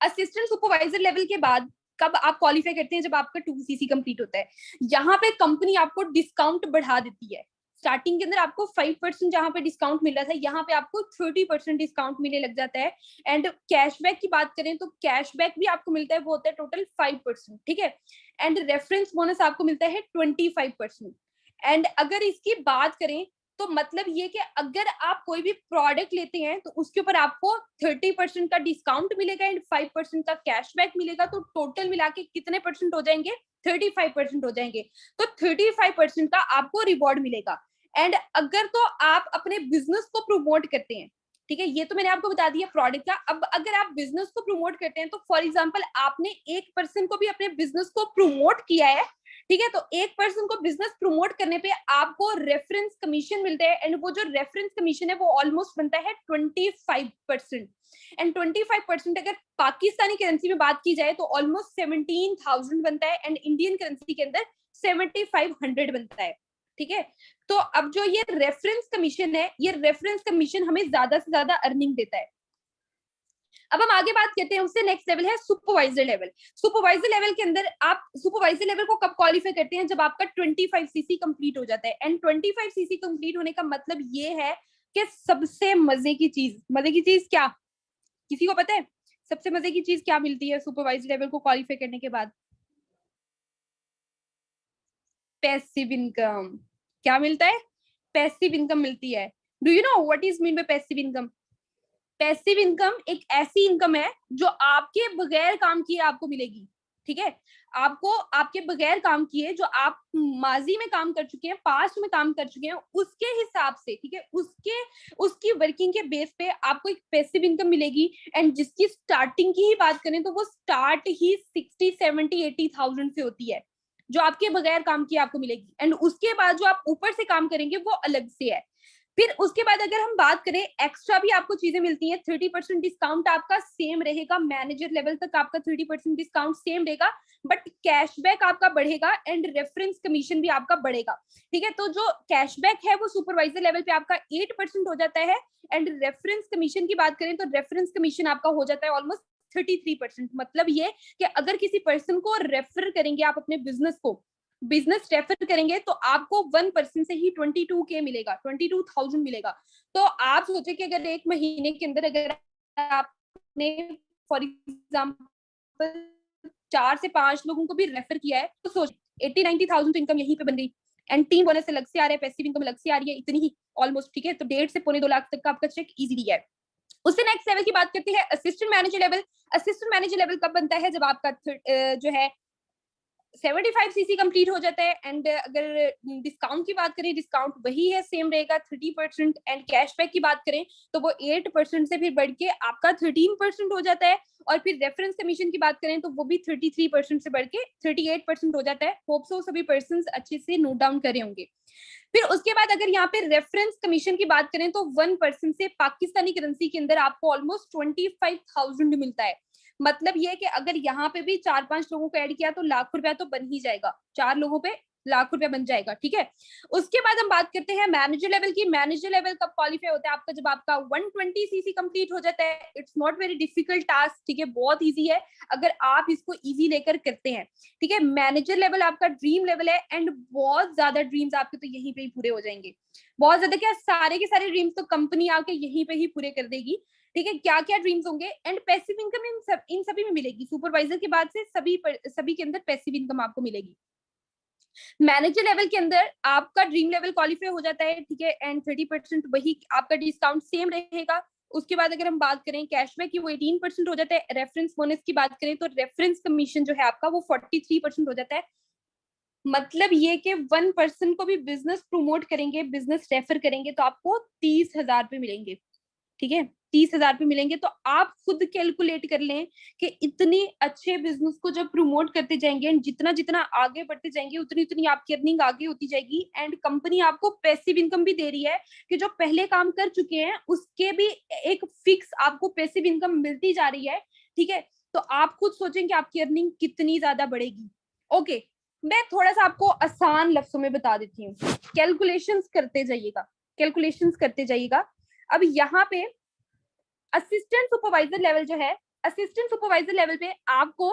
असिस्टेंट सुपरवाइजर लेवल के बाद कब आप क्वालिफाई करते हैं, जब आपका 2 सीसी कंप्लीट होता है। यहाँ पे कंपनी आपको डिस्काउंट बढ़ा देती है। स्टार्टिंग के अंदर आपको 5% जहां पे डिस्काउंट मिल रहा था, यहाँ पे आपको 30% डिस्काउंट मिलने लग जाता है। एंड कैशबैक की बात करें तो कैशबैक भी आपको मिलता है, वो होता है टोटल 5%, ठीक है। एंड रेफरेंस बोनस आपको मिलता है 25%। एंड अगर इसकी बात करें तो मतलब ये कि अगर आप कोई भी प्रोडक्ट लेते हैं तो उसके ऊपर आपको 30% का डिस्काउंट मिलेगा एंड 5% का कैशबैक मिलेगा। तो टोटल मिला के कितने परसेंट हो जाएंगे, 35% हो जाएंगे। तो 35% का आपको रिवॉर्ड मिलेगा। एंड अगर तो आप अपने बिजनेस को प्रमोट करते हैं, ठीक है, ये तो मैंने आपको बता दिया प्रोडक्ट का। अब अगर आप बिजनेस को प्रमोट करते हैं तो फॉर एग्जांपल आपने एक पर्सन को भी अपने बिजनेस को प्रमोट किया है, ठीक है, तो एक पर्सन को बिजनेस प्रमोट करने पे आपको रेफरेंस कमीशन मिलते हैं। एंड वो जो रेफरेंस कमीशन है वो ऑलमोस्ट बनता है 25%। एंड 25% अगर पाकिस्तानी करेंसी में बात की जाए तो ऑलमोस्ट 17,000 बनता है एंड इंडियन करेंसी के अंदर 7,500 बनता है, ठीक है। तो अब जो ये रेफरेंस कमीशन है, ये रेफरेंस कमीशन हमें ज्यादा से ज्यादा अर्निंग देता है। अब हम आगे बात करते हैं, उससे नेक्स्ट लेवल है सुपरवाइजर लेवल। सुपरवाइजर लेवल के अंदर आप सुपरवाइजर लेवल को कब क्वालिफाई करते हैं, जब आपका 25 सीसी कंप्लीट हो जाता है। एंड 25 सीसी कंप्लीट होने का मतलब ये है कि सबसे मजे की चीज क्या, किसी को पता है सबसे मजे की चीज क्या मिलती है सुपरवाइजर लेवल को क्वालिफाई करने के बाद? Passive income. क्या मिलता है? पैसिव इनकम मिलती है। Do you know what is mean by passive income? Passive income एक ऐसी इनकम है जो आपके बगैर काम किए आपको मिलेगी, ठीक है। आपको आपके बगैर काम किए, जो आप माजी में काम कर चुके हैं, पास्ट में काम कर चुके हैं, उसके हिसाब से, ठीक है, उसकी वर्किंग के बेस पे आपको एक पैसिव इनकम मिलेगी। एंड जिसकी स्टार्टिंग की ही बात करें तो वो स्टार्ट ही 60, 70, 80,000 से होती है, जो आपके बगैर काम किए आपको मिलेगी। एंड उसके बाद जो आप ऊपर से काम करेंगे वो अलग से है। फिर उसके बाद अगर हम बात करें एक्स्ट्रा भी आपको चीजें मिलती हैं। 30% डिस्काउंट आपका सेम रहेगा, मैनेजर लेवल तक आपका 30% डिस्काउंट सेम रहेगा, बट कैशबैक आपका बढ़ेगा एंड रेफरेंस कमीशन भी आपका बढ़ेगा, ठीक है। तो जो कैशबैक है वो सुपरवाइजर लेवल पे आपका 8% हो जाता है। एंड रेफरेंस कमीशन की बात करें तो रेफरेंस कमीशन आपका हो जाता है ऑलमोस्ट 33%। मतलब ये कि अगर किसी पर्सन को रेफर करेंगे आप अपने बिजनेस रेफर करेंगे तो आपको 1% से ही 22K मिलेगा, 22,000 मिलेगा। तो आप सोचे कि अगर एक महीने के अंदर अगर आपने फॉर एग्जाम्पल 4 से 5 लोगों को भी रेफर किया है तो सोच 80-90,000 तो इनकम यहीं पे बन गई। एंड टीम बोनस अलग से आ रहा है, पैसिव इनकम अलग से आ रही है, इतनी ही ऑलमोस्ट, ठीक है। तो 1.5 से पौने 2 लाख तक का आपका चेक इजीली है। उससे नेक्स्ट लेवल की बात करते हैं assistant manager level. Assistant manager level कब बनता है, जब आपका जो है 75 सीसी कंप्लीट हो जाता है। एंड अगर डिस्काउंट की बात करें, डिस्काउंट वही है, सेम रहेगा 30%। एंड कैशबैक की बात करें तो वो 8% से फिर बढ़ के आपका 13% हो जाता है। और फिर रेफरेंस कमीशन की बात करें तो वो भी 33% से बढ़ के 38% हो जाता है। होप सो सभी पर्सन अच्छे से नोट डाउन करे होंगे। फिर उसके बाद अगर यहाँ पे रेफरेंस कमीशन की बात करें तो 1% से पाकिस्तानी करेंसी के अंदर आपको ऑलमोस्ट 25,000 मिलता है। मतलब ये है कि अगर यहाँ पे भी 4-5 लोगों को ऐड किया तो लाख रुपया तो बन ही जाएगा, 4 लोगों पे लाख रुपया बन जाएगा। ठीक है, उसके बाद हम बात करते हैं मैनेजर लेवल की। मैनेजर लेवल कब क्वालिफाई होता है आपका? जब आपका 120 सीसी कंप्लीट हो जाता है। It's not very difficult task, ठीक है, बहुत इजी है अगर आप इसको इजी लेकर करते हैं। ठीक है, मैनेजर लेवल आपका ड्रीम लेवल है एंड बहुत ज्यादा ड्रीम्स आपके तो यहीं पे ही पूरे हो जाएंगे। बहुत ज्यादा क्या, सारे के सारे ड्रीम्स तो कंपनी आके यहीं पे ही पूरे कर देगी। ठीक है, क्या क्या ड्रीम्स होंगे एंड पैसिव इनकम इन सभी में मिलेगी। सुपरवाइजर के बाद से सभी के अंदर पैसिव इनकम आपको मिलेगी। मैनेजर लेवल के अंदर आपका ड्रीम लेवल क्वालिफाई हो जाता है। ठीक है, एंड 30% वही आपका डिस्काउंट सेम रहेगा। उसके बाद अगर हम बात करें कैशबैक की, वो 18% हो जाता है। रेफरेंस बोनस की बात करें तो रेफरेंस कमीशन जो है आपका वो 43% हो जाता है। मतलब ये कि 1% को भी बिजनेस प्रमोट करेंगे, बिजनेस रेफर करेंगे तो आपको 30,000 रुपए मिलेंगे। ठीक है, 30,000 रुपए मिलेंगे। तो आप खुद कैलकुलेट कर लें कि इतने अच्छे बिजनेस को जब प्रमोट करते जाएंगे एंड जितना जितना आगे बढ़ते जाएंगे उतनी उतनी आपकी अर्निंग आगे होती जाएगी। एंड कंपनी आपको पैसिव इनकम भी दे रही है कि जो पहले काम कर चुके हैं उसके भी एक फिक्स आपको पैसिव इनकम मिलती जा रही है। ठीक है, तो आप खुद सोचें कि आपकी अर्निंग कितनी ज्यादा बढ़ेगी। ओके, मैं थोड़ा सा आपको आसान लफ्जों में बता देती हूँ। कैलकुलेशंस करते जाइएगा, कैलकुलेशंस करते जाइएगा। अब यहाँ पे असिस्टेंट सुपरवाइजर लेवल जो है, असिस्टेंट सुपरवाइजर लेवल पे आपको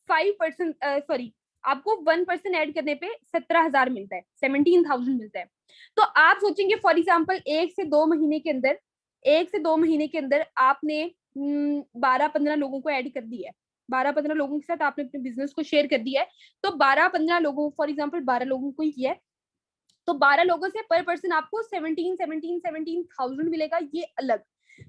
5% सॉरी आपको 1% ऐड करने पे 17,000 मिलता है, 17,000 मिलता है। तो आप सोचेंगे फॉर एग्जाम्पल 1 से 2 महीने के अंदर आपने 12-15 लोगों को ऐड कर दिया है। 12-15 लोगों के साथ आपने अपने बिजनेस को शेयर कर दिया है। तो 12-15 लोगों, फॉर एग्जाम्पल 12 लोगों को ही किया है, तो 12 लोगों से पर पर्सन आपको 17,000 मिलेगा, ये अलग।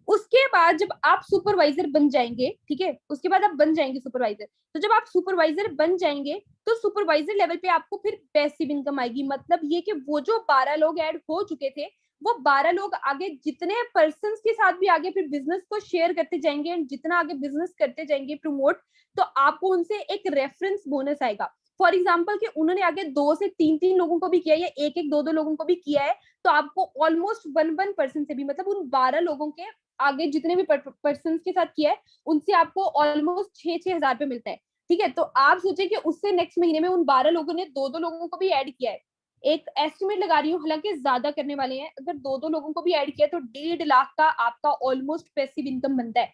उसके बाद जब आप सुपरवाइजर बन जाएंगे, ठीक है, उसके बाद आप बन जाएंगे सुपरवाइजर। तो जब आप सुपरवाइजर बन जाएंगे तो सुपरवाइजर लेवल पे आपको फिर पैसिव इनकम आएगी। मतलब ये कि वो जो 12 लोग ऐड हो चुके थे, वो 12 लोग आगे जितने पर्सन के साथ भी आगे फिर बिजनेस को शेयर करते जाएंगे, जितना आगे बिजनेस करते जाएंगे प्रमोट, तो आपको उनसे एक रेफरेंस बोनस आएगा। फॉर एग्जाम्पल कि उन्होंने आगे 2 से 3 लोगों को भी किया है या 1-1 2-2 लोगों को भी किया है, तो आपको ऑलमोस्ट 1% से भी, मतलब उन 12 लोगों के आगे जितने भी पर्सन के साथ किया है उनसे आपको ऑलमोस्ट 6-6 हजार रुपए मिलता है। ठीक है, तो आप सोचे कि उससे नेक्स्ट महीने में उन 12 लोगों ने 2-2 लोगों को भी ऐड किया है। एक एस्टिमेट लगा रही हूँ, हालांकि ज्यादा करने वाले हैं, अगर 2-2 लोगों को भी ऐड किया तो 1.5 लाख का आपका ऑलमोस्ट पैसिव इनकम बनता है।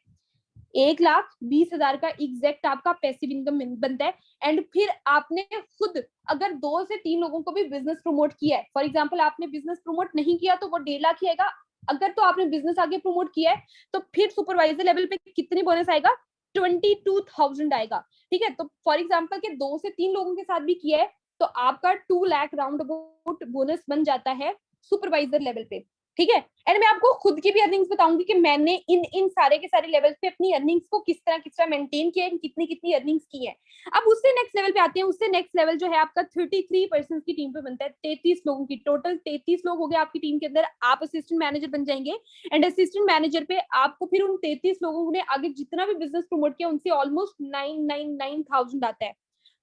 1,20,000 का एग्जैक्ट आपका पैसिव इनकम बनता है। एंड फिर आपने खुद अगर 2 से 3 लोगों को भी बिजनेस प्रमोट किया है, फॉर एग्जाम्पल आपने बिजनेस प्रमोट नहीं किया तो वो 1.5 लाख ही आएगा। अगर तो आपने बिजनेस आगे प्रमोट किया है तो फिर सुपरवाइजर लेवल पे कितनी बोनस आएगा? 22,000 आएगा। ठीक है, तो फॉर एग्जाम्पल के 2 से 3 लोगों के साथ भी किया है तो आपका 2 लाख राउंड अबाउट बोनस बन जाता है सुपरवाइजर लेवल पे। ठीक है, एंड मैं आपको खुद की भी अर्निंग्स बताऊंगी कि मैंने इन सारे के सारे लेवल्स पे अपनी अर्निंग्स को किस तरह मेंटेन किया है, कितनी कितनी अर्निंग्स की है। अब उससे नेक्स्ट लेवल पे आते हैं। उससे नेक्स्ट लेवल जो है आपका 33% की टीम पे बनता है। 33 लोगों की, टोटल 33 लोग हो गए आपकी टीम के अंदर। आप असिस्टेंट मैनेजर बन जाएंगे एंड असिस्टेंट मैनेजर पे आपको फिर उन 33 लोगों ने आगे जितना भी बिजनेस प्रमोट किया उनसे ऑलमोस्ट 9,9,9,000 आता है,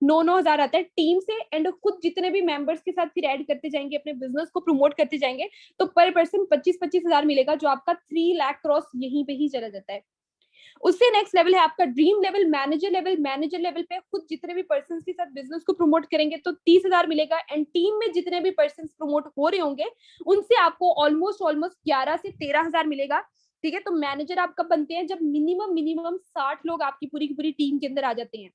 9,9,000 आता है टीम से। एंड खुद जितने भी मेंबर्स के साथ फिर ऐड करते जाएंगे, अपने बिजनेस को प्रमोट करते जाएंगे, तो पर पर्सन 25,000 मिलेगा, जो आपका 3 लाख क्रॉस यहीं पे ही चला जाता है। उससे नेक्स्ट लेवल है आपका dream level, manager level. Manager level पे खुद जितने भी पर्सन के साथ बिजनेस को प्रमोट करेंगे तो 30,000 मिलेगा। एंड टीम में जितने भी पर्सन प्रमोट हो रहे होंगे उनसे आपको ऑलमोस्ट 11 से 13,000 मिलेगा। ठीक है, तो मैनेजर आप कब बनते हैं? जब मिनिमम 60 लोग आपकी पूरी की पूरी टीम के अंदर आ जाते हैं।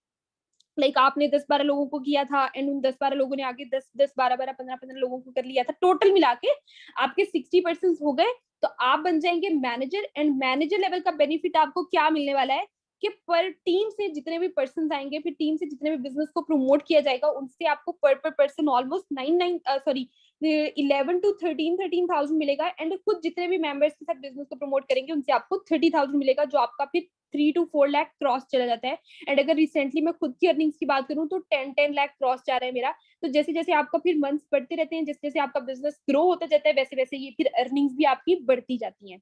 लाइक आपने 10-12 लोगों को किया था एंड उन 10-12 लोगों ने आगे 10-10 12-12 15-15 लोगों को कर लिया था, टोटल मिला के आपके 60% हो गए, तो आप बन जाएंगे मैनेजर। एंड मैनेजर लेवल का बेनिफिट आपको क्या मिलने वाला है कि पर टीम से जितने भी पर्सन आएंगे, फिर टीम से जितने भी बिजनेस को प्रमोट किया जाएगा उनसे आपको पर पर्सन ऑलमोस्ट 11,000 to 13,000 मिलेगा। एंड खुद जितने भी मेंबर्स के साथ बिजनेस को प्रमोट करेंगे उनसे आपको 30,000 मिलेगा, जो आपका फिर 3 to 4 लाख क्रॉस चला जाता है। एंड अगर रिसेंटली मैं खुद की अर्निंग्स की बात करूं तो 10 लाख क्रॉस जा रहा है मेरा। तो जैसे जैसे आपका फिर मंथ्स बढ़ते रहते हैं, जैसे जैसे आपका बिजनेस ग्रो होता जाता है, वैसे वैसे ये फिर अर्निंग्स भी आपकी बढ़ती जाती हैं।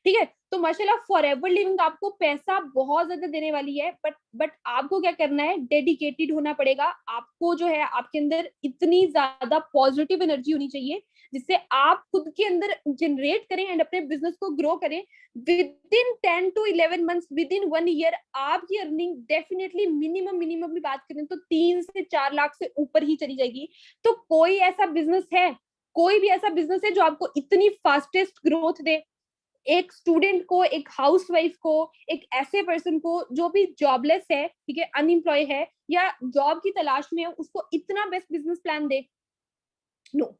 ठीक है, तो माशाल्लाह फॉरएवर लिविंग आपको पैसा बहुत ज्यादा देने वाली है, बट आपको क्या करना है, डेडिकेटेड होना पड़ेगा। आपको जो है आपके अंदर इतनी ज्यादा पॉजिटिव एनर्जी होनी चाहिए जिससे आप खुद के अंदर जनरेट करें एंड अपने बिजनेस को ग्रो करें। With in 10 to 11 months, with in 1 year आपकी अर्निंग डेफिनेटली मिनिमम भी बात करें तो 3 से 4 लाख से ऊपर ही चली जाएगी। तो कोई ऐसा बिजनेस है, कोई भी ऐसा बिजनेस है जो आपको इतनी फास्टेस्ट ग्रोथ दे? एक स्टूडेंट को, एक हाउसवाइफ को, एक ऐसे पर्सन को जो भी जॉबलेस है, ठीक है, अनएम्प्लॉय है या जॉब की तलाश में है, उसको इतना बेस्ट बिजनेस प्लान दे? नो।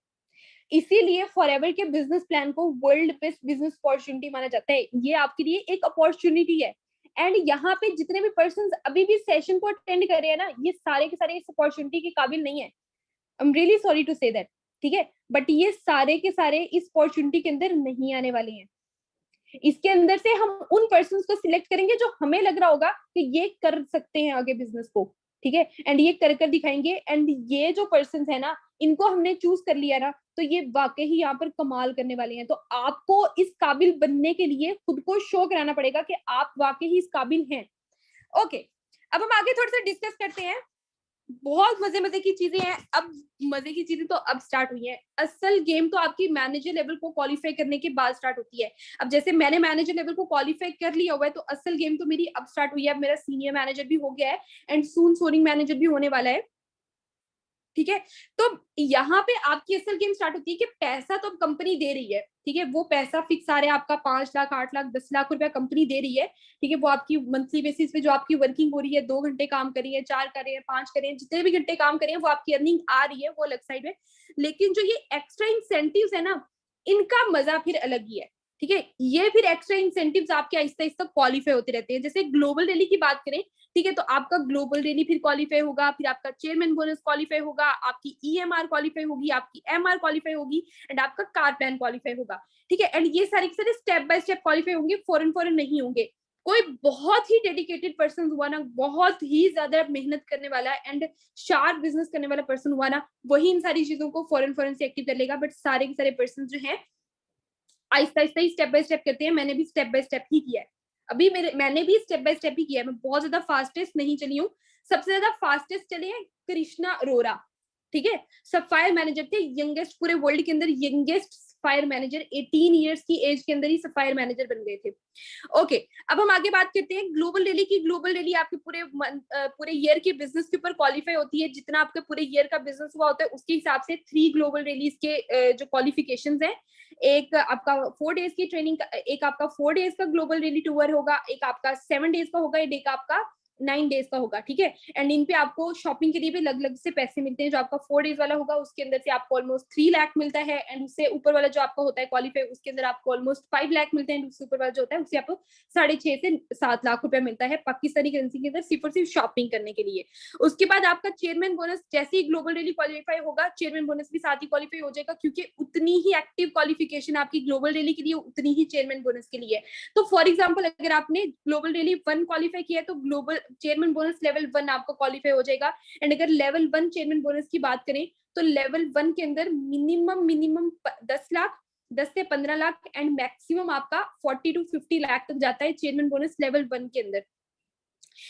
इसीलिए फॉरएवर के बिजनेस प्लान को वर्ल्ड बेस्ट बिजनेस अपॉर्चुनिटी माना जाता है। ये आपके लिए एक अपॉर्चुनिटी है। एंड यहाँ पे जितने भी पर्सन अभी भी सेशन को अटेंड कर रहे हैं ना, ये सारे के सारे इस अपॉर्चुनिटी के काबिल नहीं है। I am really sorry to say that, ठीक है, बट ये सारे के सारे इस अपॉर्चुनिटी के अंदर नहीं आने वाले हैं। इसके अंदर से हम उन पर्सन को सिलेक्ट करेंगे जो हमें लग रहा होगा कि ये कर सकते हैं आगे बिजनेस को, ठीक है, एंड ये कर दिखाएंगे। एंड ये जो पर्सन है ना, इनको हमने चूज कर लिया ना, तो ये वाकई ही यहाँ पर कमाल करने वाले हैं। तो आपको इस काबिल बनने के लिए खुद को शो कराना पड़ेगा कि आप वाकई ही इस काबिल हैं। ओके, अब हम आगे थोड़ा सा डिस्कस करते हैं। बहुत मजे की चीजें हैं। अब मजे की चीजें तो अब स्टार्ट हुई है। असल गेम तो आपकी मैनेजर लेवल को क्वालिफाई करने के बाद स्टार्ट होती है। अब जैसे मैंने मैनेजर लेवल को क्वालिफाई कर लिया हुआ है, तो असल गेम तो मेरी अब स्टार्ट हुई है। अब मेरा सीनियर मैनेजर भी हो गया है एंड सून सोनिंग मैनेजर भी होने वाला है, ठीक है। तो यहाँ पे आपकी असल गेम स्टार्ट होती है कि पैसा तो अब कंपनी दे रही है, ठीक है, वो पैसा फिक्स आ रहा है आपका 5 लाख 8 लाख 10 लाख रुपया कंपनी दे रही है, ठीक है। वो आपकी मंथली बेसिस पे जो आपकी वर्किंग हो रही है, 2 घंटे काम कर रही है, 4 कर रहे हैं, 5 कर रहे हैं, जितने भी घंटे काम करें, वो आपकी अर्निंग आ रही है, वो अलग साइड है। लेकिन जो ये एक्स्ट्रा इंसेंटिव्स है ना, इनका मजा फिर अलग ही है, ठीक है। ये फिर एक्स्ट्रा इंसेंटिव्स आपके आहिस्ता आहिस्ता क्वालिफाई होते रहते हैं। जैसे ग्लोबल रैली की बात करें, ठीक है, तो आपका ग्लोबल रैली फिर क्वालिफाई होगा, फिर आपका चेयरमैन बोनस क्वालिफाई होगा, आपकी ईएमआर क्वालिफाई होगी, आपकी एमआर क्वालिफाई होगी एंड आपका कार प्लान क्वालिफाई होगा, ठीक है। एंड ये सारे के सारे स्टेप बाय स्टेप क्वालिफाई होंगे, फॉरन नहीं होंगे। कोई बहुत ही डेडिकेटेड पर्सन हुआ ना, बहुत ही ज्यादा मेहनत करने वाला एंड शार्प बिजनेस करने वाला पर्सन हुआ ना, वही इन सारी चीजों को फॉरन से एक्टिव कर लेगा। बट सारे के सारे पर्सन जो है आहिस्ता आहिस्ता ही स्टेप बाय स्टेप करते हैं। मैंने भी स्टेप बाय स्टेप ही किया है। अभी मैंने भी स्टेप बाय स्टेप ही किया है। मैं बहुत ज्यादा फास्टेस्ट नहीं चली हूँ। सबसे ज्यादा फास्टेस्ट चले हैं कृष्णा अरोरा, ठीक है, सफायर मैनेजर थे, यंगेस्ट पूरे वर्ल्ड के अंदर यंगेस्ट सफायर मैनेजर, 18 ईयर्स की एज के अंदर ही सफायर मैनेजर बन गए थे। ओके, अब हम आगे बात करते हैं ग्लोबल रैली की। ग्लोबल रैली आपके पूरे ईयर के बिजनेस के ऊपर क्वालिफाई होती है। जितना आपका पूरे ईयर का बिजनेस हुआ होता है, उसके हिसाब से 3 ग्लोबल रैलीज के जो क्वालिफिकेशंस है, एक आपका 4 डेज की ट्रेनिंग का, एक आपका 4 डेज का ग्लोबल रैली टूर होगा, एक आपका 7 डेज का होगा, एक आपका 9 डेज का होगा, ठीक है। एंड इन पे आपको शॉपिंग के लिए भी अलग अलग से पैसे मिलते हैं। जो आपका 4 डेज वाला होगा, उसके अंदर से आपको ऑलमोस्ट 3 लाख मिलता है एंड उससे ऊपर वाला जो आपका होता है क्वालिफाई, उसके अंदर आपको ऑलमोस्ट 5 लाख मिलते हैं। उससे ऊपर वाला जो होता है, उससे आपको 6.5 से 7 लाख रुपया मिलता है पाकिस्तानी करेंसी के अंदर, सिर्फ और सिर्फ शॉपिंग करने के लिए। उसके बाद आपका चेयरमैन बोनस, जैसे ही ग्लोबल रैली क्वालिफाई होगा, चेयरमैन बोनस भी साथ ही क्वालिफाई हो जाएगा, क्योंकि उतनी ही एक्टिव क्वालिफिकेशन आपकी ग्लोबल रैली के लिए, उतनी ही चेयरमैन बोनस के लिए। तो फॉर एग्जाम्पल, अगर आपने ग्लोबल रैली 1 क्वालिफाई किया है, तो ग्लोबल चेयरमैन बोनस लेवल 1 आपको क्वालिफाई हो जाएगा। एंड अगर लेवल 1 चेयरमैन बोनस की बात करें, तो लेवल 1 के अंदर मिनिमम 10 लाख, 10 से 15 लाख एंड मैक्सिमम आपका 40 to 50 लाख तक जाता है चेयरमैन बोनस लेवल 1 के अंदर।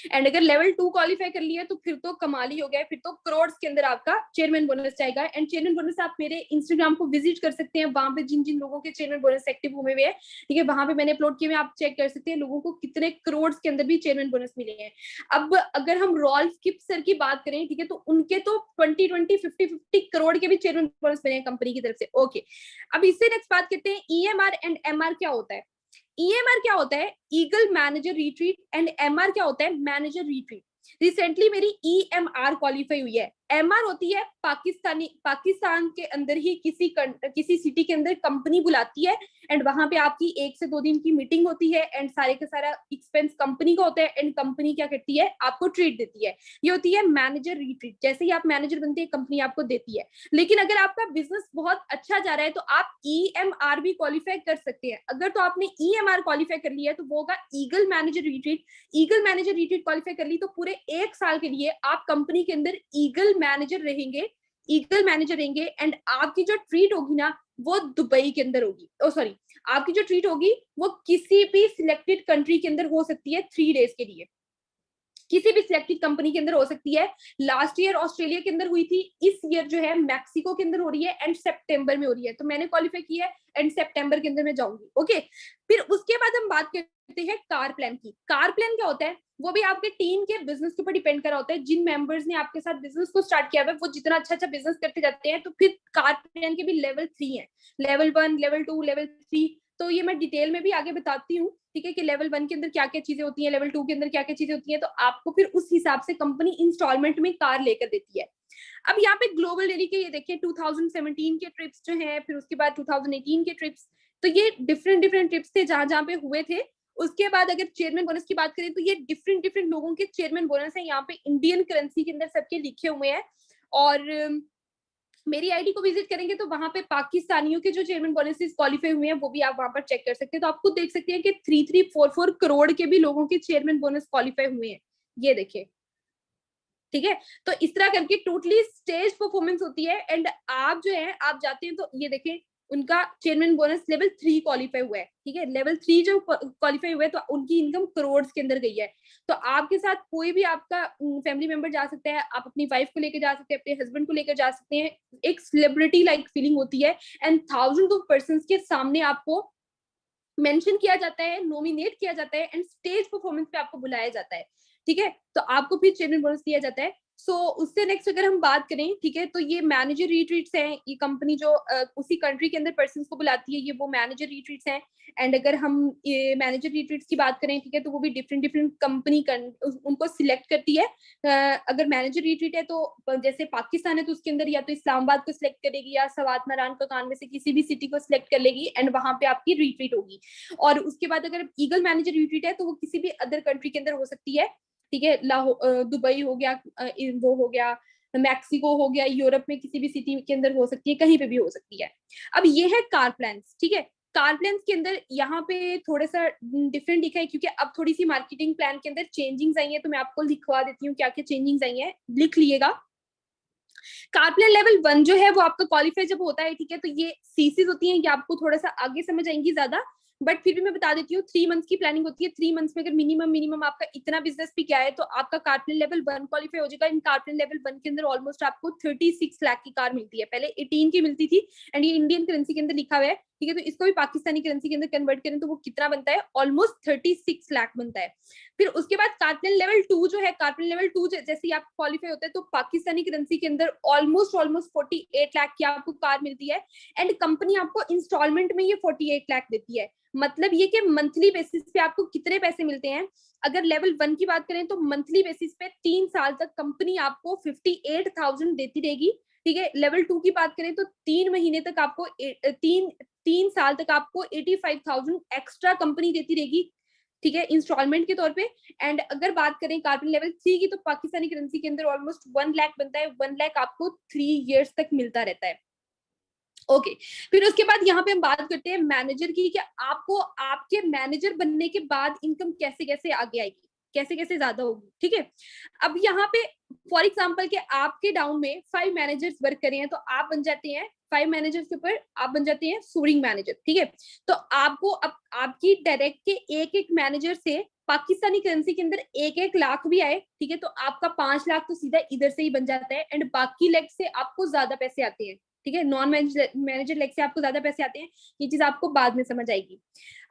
एंड अगर लेवल 2 क्वालिफाई कर लिया, तो फिर तो कमाल ही हो गया, फिर तो करोड़ के अंदर आपका चेयरमैन बोनस जाएगा। एंड चेयरमैन बोनस आप मेरे इंस्टाग्राम को विजिट कर सकते हैं, वहां पे जिन जिन लोगों के चेयरमैन बोनस एक्टिव हुए हुए हैं, ठीक है, वहां पे मैंने अपलोड किए हुए, आप चेक कर सकते हैं लोगों को कितने करोड़ के अंदर भी चेयरमैन बोनस मिले हैं। अब अगर हम रॉल्फ किप सर की बात करें, ठीक है, तो उनके तो 20 50 करोड़ के भी चेयरमैन बोनस मिले हैं कंपनी की तरफ से। ओके, अब इससे नेक्स्ट बात करते हैं ईएमआर एंड एमआर क्या होता है। ईएमआर क्या होता है, eagle manager retreat, and MR क्या होता है, मैनेजर रिट्रीट। रिसेंटली मेरी ईएमआर क्वालिफाई हुई है। MR होती है पाकिस्तान के अंदर ही किसी सिटी के अंदर कंपनी बुलाती है एंड वहां पे आपकी 1 से 2 दिन की मीटिंग होती है एंड सारे का सारा एक्सपेंस कंपनी का होता है एंड कंपनी क्या करती है, आपको ट्रीट देती है। ये होती है मैनेजर रिट्रीट। जैसे ही आप मैनेजर बनते हैं कंपनी आपको देती है। लेकिन अगर आपका बिजनेस बहुत अच्छा जा रहा है तो आप EMR भी क्वालिफाई कर सकते हैं। अगर तो आपने EMR क्वालिफाई कर लिया है तो वो होगा eagle manager retreat. Eagle manager retreat qualify कर ली तो पूरे 1 साल के लिए आप कंपनी के अंदर ईगल मैनेजर रहेंगे एंड आपकी जो ट्रीट होगी ना वो दुबई के अंदर होगी। सॉरी, आपकी जो ट्रीट होगी वो किसी भी सिलेक्टेड कंट्री के अंदर हो सकती है 3 डेज के लिए, किसी भी सिलेक्टेड कंपनी के अंदर हो सकती है। लास्ट ईयर ऑस्ट्रेलिया के अंदर हुई थी, इस ईयर जो है मैक्सिको के अंदर हो रही है एंड सितंबर में हो रही है। तो मैंने क्वालिफाई किया है एंड सितंबर के अंदर मैं जाऊंगी। ओके, फिर उसके बाद हम बात करते हैं कार प्लान की। कार प्लान क्या होता है, वो भी आपके टीम के बिजनेस के ऊपर डिपेंड कर रहा होता है। जिन मेंबर्स ने आपके साथ बिजनेस को स्टार्ट किया है वो जितना अच्छा बिजनेस करते जाते हैं तो फिर कार प्लान के भी लेवल 3 है, लेवल 1, लेवल 2, लेवल 3। तो ये मैं डिटेल में भी आगे बताती हूँ, ठीक है, कि लेवल 1 के अंदर क्या क्या चीजें होती हैं, लेवल 2 के अंदर क्या क्या चीजें होती हैं। तो आपको फिर उस हिसाब से कंपनी इंस्टॉलमेंट में कार लेकर देती है। अब यहाँ पे ग्लोबल डेली के ये देखिए 2017 के ट्रिप्स जो है, फिर उसके बाद 2018 के ट्रिप्स, तो ये डिफरेंट ट्रिप्स थे जहां जहां पे हुए थे। उसके बाद अगर चेयरमैन बोनस की बात करें तो ये डिफरेंट लोगों के चेयरमैन बोनस है, यहाँ पे इंडियन करेंसी के अंदर सबके लिखे हुए हैं। और मेरी आईडी को विजिट करेंगे तो वहां पे पाकिस्तानियों के जो चेयरमैन बोनसेस क्वालिफाई हुए हैं वो भी आप वहां पर चेक कर सकते हैं। तो आप खुद देख सकते हैं कि 3344 करोड़ के भी लोगों के चेयरमैन बोनस क्वालिफाई हुए हैं, ये देखिए, ठीक है। तो इस तरह करके टोटली स्टेज परफॉर्मेंस होती है एंड आप जो है आप जाते हैं तो ये देखें उनका चेयरमैन बोनस लेवल 3 क्वालिफाई हुआ है, ठीक है। लेवल 3 जो क्वालिफाई हुआ है तो उनकी इनकम करोड़ के अंदर गई है। तो आपके साथ कोई भी आपका फैमिली मेंबर जा सकता है, आप अपनी वाइफ को लेकर जा सकते हैं, अपने हस्बैंड को लेकर जा सकते हैं। एक सेलिब्रिटी लाइक फीलिंग होती है एंड थाउजेंड ऑफ पर्सन के सामने आपको मेंशन किया जाता है, नॉमिनेट किया जाता है एंड स्टेज परफॉर्मेंस पे आपको बुलाया जाता है, ठीक है। तो आपको फिर चेयरमैन बोनस दिया जाता है। सो उससे नेक्स्ट अगर हम बात करें, ठीक है, तो ये मैनेजर रिट्रीट्स हैं। ये कंपनी जो उसी कंट्री के अंदर पर्सन को बुलाती है, ये वो मैनेजर रिट्रीट्स हैं। एंड अगर हम ये मैनेजर रिट्रीट्स की बात करें, ठीक है, तो वो भी डिफरेंट कंपनी उनको सिलेक्ट करती है। अगर मैनेजर रिट्रीट है तो जैसे पाकिस्तान है तो उसके अंदर या तो इस्लामाबाद को सिलेक्ट करेगी या सवात मरान का कान में से किसी भी सिटी को सिलेक्ट कर लेगी एंड वहां पे आपकी रिट्रीट होगी। और उसके बाद अगर ईगल मैनेजर रिट्रीट है तो वो किसी भी अदर कंट्री के अंदर हो सकती है, ठीक है। दुबई हो गया, वो हो गया, मैक्सिको हो गया, यूरोप में किसी भी सिटी के अंदर हो सकती है, कहीं पे भी हो सकती है। अब ये है कार प्लान्स, ठीक है। कार प्लान्स के अंदर यहाँ पे थोड़ा सा डिफरेंट दिखा है क्योंकि अब थोड़ी सी मार्केटिंग प्लान के अंदर चेंजिंग्स आई है। तो मैं आपको लिखवा देती हूँ क्या क्या चेंजिंग्स आई है, लिख लिएगा। कार प्लान लेवल 1 जो है वो आपका क्वालिफाई जब होता है, ठीक है, तो ये सीसीज होती हैं, ये आपको थोड़ा सा आगे समझ आएंगी ज्यादा, बट फिर भी मैं बता देती हूँ 3 मंथ्स की प्लानिंग होती है। 3 मंथ्स में अगर मिनिमम आपका इतना बिजनेस भी क्या है तो आपका कार प्लान लेवल 1 क्वालिफाई हो जाएगा। इन कार प्लान लेवल 1 के अंदर ऑलमोस्ट आपको 36 लाख की कार मिलती है, पहले 18 की मिलती थी एंड ये इंडियन करेंसी के अंदर लिखा हुआ है, ठीक है। तो इसको भी पाकिस्तानी करेंसी के अंदर कन्वर्ट करें तो वो कितना बनता है, ऑलमोस्ट 36 लाख बनता है। फिर उसके बाद कार प्लान लेवल 2 जो है, कार प्लान लेवल 2 जैसे ही आप क्वालिफाई होते हैं तो पाकिस्तानी करेंसी के अंदर ऑलमोस्ट 48 लाख की आपको कार मिलती है एंड कंपनी आपको इंस्टॉलमेंट में ये 48 लाख देती है। मतलब ये कि मंथली बेसिस पे आपको कितने पैसे मिलते हैं। अगर लेवल 1 की बात करें तो मंथली बेसिस पे 3 साल तक कंपनी आपको 58,000 देती रहेगी, ठीक है। लेवल 2 की बात करें तो 3 महीने तक आपको तीन साल तक आपको 85,000 एक्स्ट्रा कंपनी देती रहेगी, ठीक है, इंस्टॉलमेंट के तौर पे। एंड अगर बात करें कार्बन लेवल 3 की तो पाकिस्तानी करेंसी के अंदर ऑलमोस्ट 1 लाख बनता है। 1 लाख आपको 3 इयर्स तक मिलता रहता है। ओके, फिर उसके बाद यहाँ पे हम बात करते हैं मैनेजर की, कि आपको आपके मैनेजर बनने के बाद इनकम कैसे कैसे आगे आएगी, कैसे कैसे ज्यादा होगी, ठीक है। अब यहाँ पे फॉर एग्जाम्पल के आपके डाउन में 5 मैनेजर्स वर्क कर रहे हैं तो आप बन जाते हैं 5 मैनेजर्स के ऊपर आप बन जाते हैं सोरिंग मैनेजर, ठीक है। तो आपको अब आपकी डायरेक्ट के एक मैनेजर से पाकिस्तानी करेंसी के अंदर 1 लाख भी आए, ठीक है, तो आपका 5 लाख तो सीधा इधर से ही बन जाता है एंड बाकी लेग से आपको ज्यादा पैसे आते हैं, ठीक है। नॉन मैनेजर लेग से आपको ज्यादा पैसे आते हैं, ये चीज आपको बाद में समझ आएगी।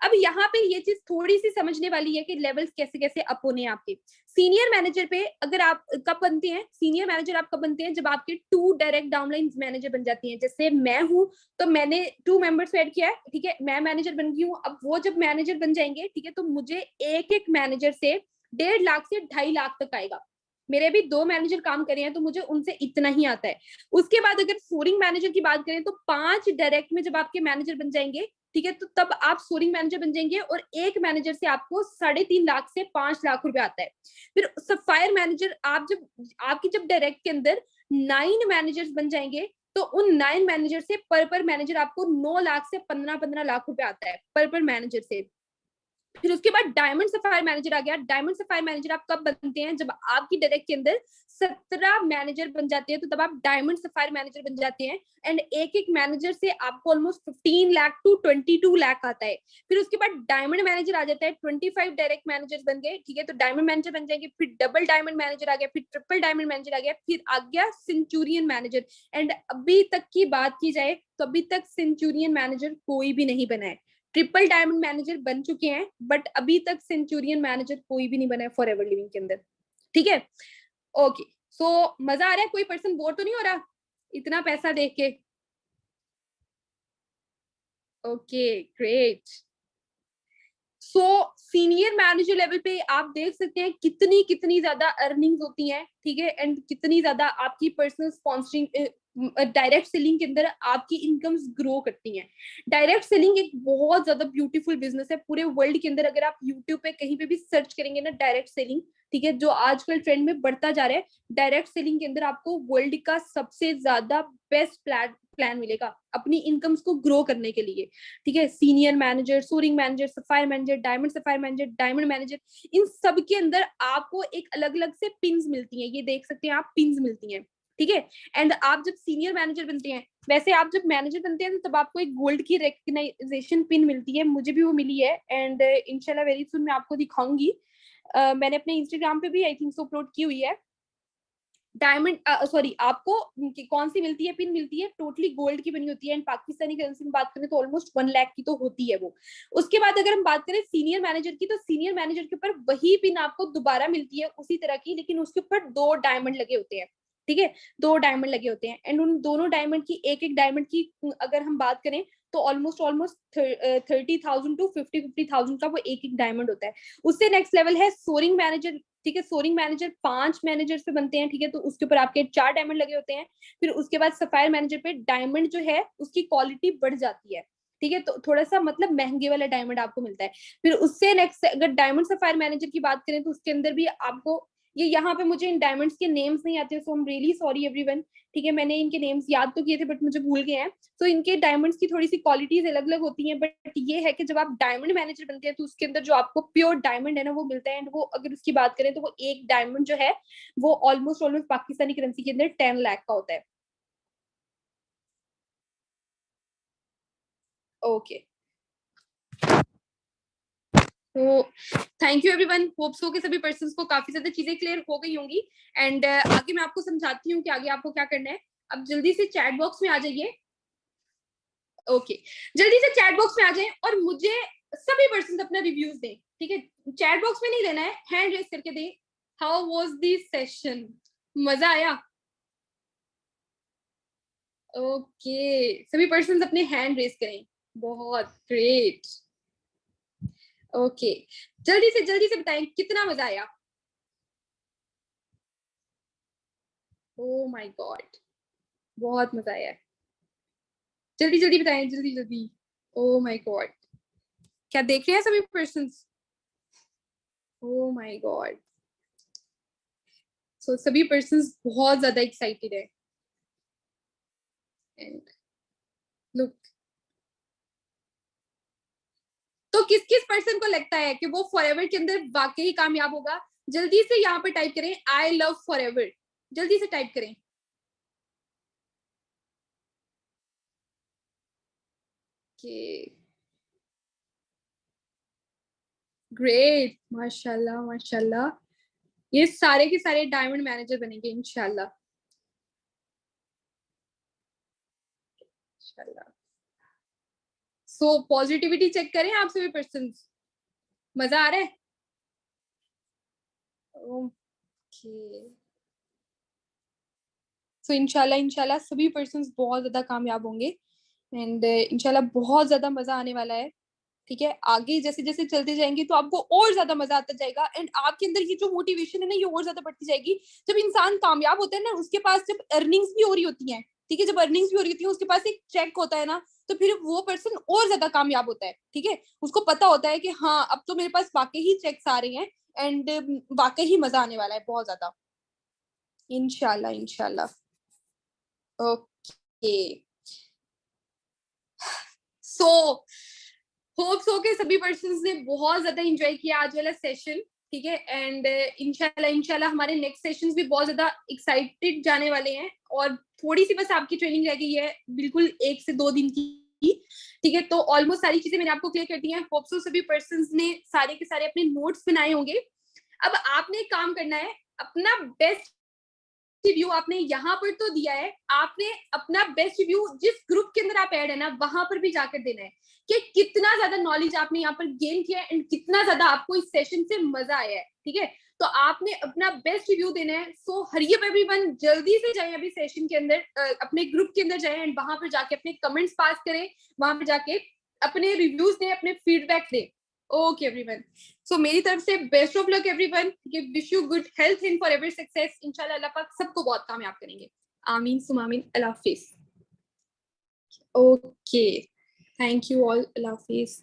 अब यहाँ पे ये चीज थोड़ी सी समझने वाली है कि लेवल्स कैसे कैसे अप होने हैं आपके। सीनियर मैनेजर पे अगर आप कब बनते हैं, सीनियर मैनेजर आप कब बनते हैं, जब आपके 2 डायरेक्ट डाउनलाइन मैनेजर बन जाती हैं। जैसे मैं हूं तो मैंने 2 मेंबर्स ऐड किया है, ठीक है, मैं मैनेजर बन गई हूँ। अब वो जब मैनेजर बन जाएंगे, ठीक है, तो मुझे एक मैनेजर से 1.5 लाख से 2.5 लाख तक आएगा, मेरे भी 2 मैनेजर काम करे हैं तो मुझे उनसे इतना ही आता है। उसके बाद अगर सोरिंग मैनेजर की बात करें तो 5 डायरेक्ट में जब आपके मैनेजर बन जाएंगे, ठीक है, तो तब आप सोरिंग मैनेजर बन जाएंगे और एक मैनेजर से आपको 3.5 लाख से 5 लाख रुपए आता है। फिर सफायर मैनेजर आप जब आपकी जब डायरेक्ट के अंदर 9 मैनेजर्स बन जाएंगे तो उन 9 मैनेजर से पर मैनेजर आपको 9 लाख से 15 लाख रुपए आता है पर मैनेजर से। फिर उसके बाद डायमंड सफायर मैनेजर आ गया। डायमंड सफायर मैनेजर आप कब बनते हैं, जब आपकी डायरेक्ट के अंदर 17 मैनेजर बन जाते हैं तो तब आप डायमंड सफायर मैनेजर बन जाते हैं। एंड एक एक मैनेजर से आपको ऑलमोस्ट 15 लाख टू 22 लाख आता है। फिर उसके बाद डायमंड मैनेजर आ जाता है, 25 डायरेक्ट मैनेजर बन गए, ठीक है, तो डायमंड मैनेजर बन जाएंगे। फिर डबल डायमंड मैनेजर आ गया, फिर ट्रिपल डायमंड मैनेजर आ गया, फिर आ गया सेंचुरियन मैनेजर। एंड अभी तक की बात की जाए तो अभी तक सेंचुरियन मैनेजर कोई भी नहीं बना है। ट्रिपल डायमंड मैनेजर बन चुके हैं बट अभी तक सेंचुरियन मैनेजर कोई भी नहीं बना है फॉर एवर लिविंग के अंदर, ठीक है। ओके, सो मजा आ रहा है? कोई पर्सन बोर तो नहीं हो रहा इतना पैसा देख के? Okay, great. So senior manager level पे आप देख सकते हैं कितनी कितनी ज्यादा अर्निंग्स होती हैं, ठीक है, एंड कितनी ज्यादा आपकी पर्सनल स्पॉन्सरिंग डायरेक्ट सेलिंग के अंदर आपकी इनकम्स ग्रो करती हैं। डायरेक्ट सेलिंग एक बहुत ज्यादा ब्यूटीफुल बिजनेस है पूरे वर्ल्ड के अंदर। अगर आप यूट्यूब पे कहीं पे भी सर्च करेंगे ना डायरेक्ट सेलिंग, ठीक है, जो आजकल ट्रेंड में बढ़ता जा रहा है, डायरेक्ट सेलिंग के अंदर आपको वर्ल्ड का सबसे ज्यादा बेस्ट प्लान मिलेगा अपनी इनकम्स को ग्रो करने के लिए, ठीक है। Senior manager, soaring manager, sapphire manager, diamond sapphire manager, diamond manager, इन सब के अंदर आपको एक अलग अलग से पिन्स मिलती हैं। ये देख सकते हैं आप, पिन्स मिलती हैं, ठीक है। एंड आप जब सीनियर मैनेजर बनते हैं, वैसे आप जब मैनेजर बनते हैं तो तब आपको एक गोल्ड की रिकग्नाइजेशन पिन मिलती है, मुझे भी वो मिली है। एंड इंशाल्लाह वेरी सुन मैं आपको दिखाऊंगी। मैंने अपने इंस्टाग्राम पे भी आई थिंक सो अपलोड की हुई है। डायमंड सॉरी, आपको कौन सी मिलती है, पिन मिलती है, टोटली गोल्ड की बनी होती है। एंड पाकिस्तानी करेंसी में बात करें तो ऑलमोस्ट 1 लाख की तो होती है वो। उसके बाद अगर हम बात करें सीनियर मैनेजर की, तो सीनियर मैनेजर के ऊपर वही पिन आपको दोबारा मिलती है उसी तरह की, लेकिन उसके ऊपर 2 डायमंड लगे होते हैं, ठीक है, 2 डायमंड लगे होते हैं। एंड उन दोनों डायमंड की एक एक डायमंड की अगर हम बात करें तो ऑलमोस्ट 30,000 टू 50,000 का वो एक एक डायमंड होता है। उससे नेक्स्ट लेवल है सोरिंग मैनेजर, ठीक है। सोरिंग मैनेजर 5 मैनेजर पे बनते हैं, ठीक है, तो उसके ऊपर आपके 4 डायमंड लगे होते हैं। फिर उसके बाद सफायर मैनेजर पे डायमंड जो है उसकी क्वालिटी बढ़ जाती है, ठीक है, तो थोड़ा सा मतलब महंगे वाला डायमंड आपको मिलता है। फिर उससे नेक्स्ट अगर डायमंड सफायर मैनेजर की बात करें तो उसके अंदर भी आपको ये यहाँ पे मुझे इन डायमंड्स के नेम्स नहीं आते, so I am really sorry everyone, ठीक है। मैंने इनके नेम्स याद तो किए थे बट मुझे भूल गए हैं। तो इनके डायमंड्स की थोड़ी सी क्वालिटीज अलग अलग होती हैं, बट ये है कि जब आप डायमंड मैनेजर बनते हैं तो उसके अंदर जो आपको प्योर डायमंड है ना वो मिलता है। एंड वो अगर उसकी बात करें तो वो एक डायमंड जो है वो ऑलमोस्ट पाकिस्तानी करेंसी के अंदर 10 लाख का होता है। ओके, तो thank you everyone. Hope so कि सभी पर्सन्स को काफी ज्यादा चीजें क्लियर हो गई होंगी। एंड आगे मैं आपको समझाती हूँ कि आगे आपको क्या करना है। अब जल्दी से चैट बॉक्स में आ जाइए। ओके, जल्दी से चैट बॉक्स में आ जाएं और मुझे सभी पर्सन अपना रिव्यूज दें, ठीक है। चैट बॉक्स में नहीं देना है, हैंड रेस करके दें। How was this session? मजा आया? ओके, सभी पर्सन अपने हैंड रेस करें। बहुत ग्रेट। ओके, जल्दी से बताएं कितना मजा आया। ओ माय गॉड, बहुत मजा आया। जल्दी जल्दी बताएं, जल्दी जल्दी। ओ माय गॉड, क्या देख रहे हैं सभी पर्सन? ओ माय गॉड, सो सभी पर्सन बहुत ज्यादा एक्साइटेड है। एंड लुक, तो किस किस पर्सन को लगता है कि वो फॉरएवर के अंदर वाकई कामयाब होगा? जल्दी से यहाँ पे टाइप करें आई लव फॉरएवर, जल्दी से टाइप करें। कि ग्रेट, माशाल्लाह माशाल्लाह, ये सारे के सारे डायमंड मैनेजर बनेंगे इंशाल्लाह इंशाल्लाह। सो पॉजिटिविटी चेक करें आप सभी पर्सन, मजा आ रहा है? ओके, सो इंशाल्लाह इंशाल्लाह सभी पर्सन बहुत ज्यादा कामयाब होंगे। एंड इंशाल्लाह बहुत ज्यादा मजा आने वाला है। ठीक है, आगे जैसे जैसे चलते जाएंगे तो आपको और ज्यादा मजा आता जाएगा, एंड आपके अंदर ये जो मोटिवेशन है ना, ये और ज्यादा बढ़ती जाएगी। जब इंसान कामयाब होता है ना, उसके पास जब अर्निंग्स भी हो रही होती हैं, ठीक है, जब अर्निंग्स भी हो रही होती है, उसके पास एक चेक होता है ना, तो फिर वो पर्सन और ज्यादा कामयाब होता है। ठीक है, उसको पता होता है कि हाँ, अब तो मेरे पास वाकई ही चेक्स आ रहे हैं, एंड वाकई ही मजा आने वाला है बहुत ज्यादा, इंशाल्लाह इंशाल्लाह। ओके, सो होप सो के सभी पर्सन्स ने बहुत ज्यादा एंजॉय किया आज वाला सेशन। ठीक है, एंड इंशाल्लाह इंशाल्लाह हमारे नेक्स्ट सेशंस भी बहुत ज्यादा एक्साइटेड जाने वाले हैं, और थोड़ी सी बस आपकी ट्रेनिंग रह गई है, बिल्कुल 1 से 2 दिन की। ठीक है, तो ऑलमोस्ट सारी चीजें मैंने आपको क्लियर कर दी हैं। होप सो सभी पर्सन्स ने सारे के सारे अपने नोट्स बनाए होंगे। अब आपने एक काम करना है, अपना बेस्ट रिव्यू आपने यहाँ पर तो दिया है, आपने अपना बेस्ट रिव्यू जिस ग्रुप के अंदर आप ऐड है ना, वहां पर भी जाकर देना है कि कितना ज्यादा नॉलेज आपने यहाँ पर गेन किया है, एंड कितना ज्यादा आपको इस सेशन से मजा आया है। ठीक है, तो आपने अपना बेस्ट रिव्यू देना है। सो हरी अप एवरीवन, जल्दी से जाए अभी सेशन के अंदर, अपने ग्रुप के अंदर जाए, एंड वहां पर जाके अपने कमेंट्स पास करें, वहां पर जाके अपने रिव्यूज दें, अपने फीडबैक दें। ओके एवरीवन, सो मेरी तरफ से best of luck everyone, wish you good health in for ever success. इंशाल्लाह अल्लाह पाक सबको बहुत कामयाब करेंगे। आमीन सुम आमीन, अल्लाह हाफिज। ओके, थैंक यू ऑल, अल्लाह हाफिज।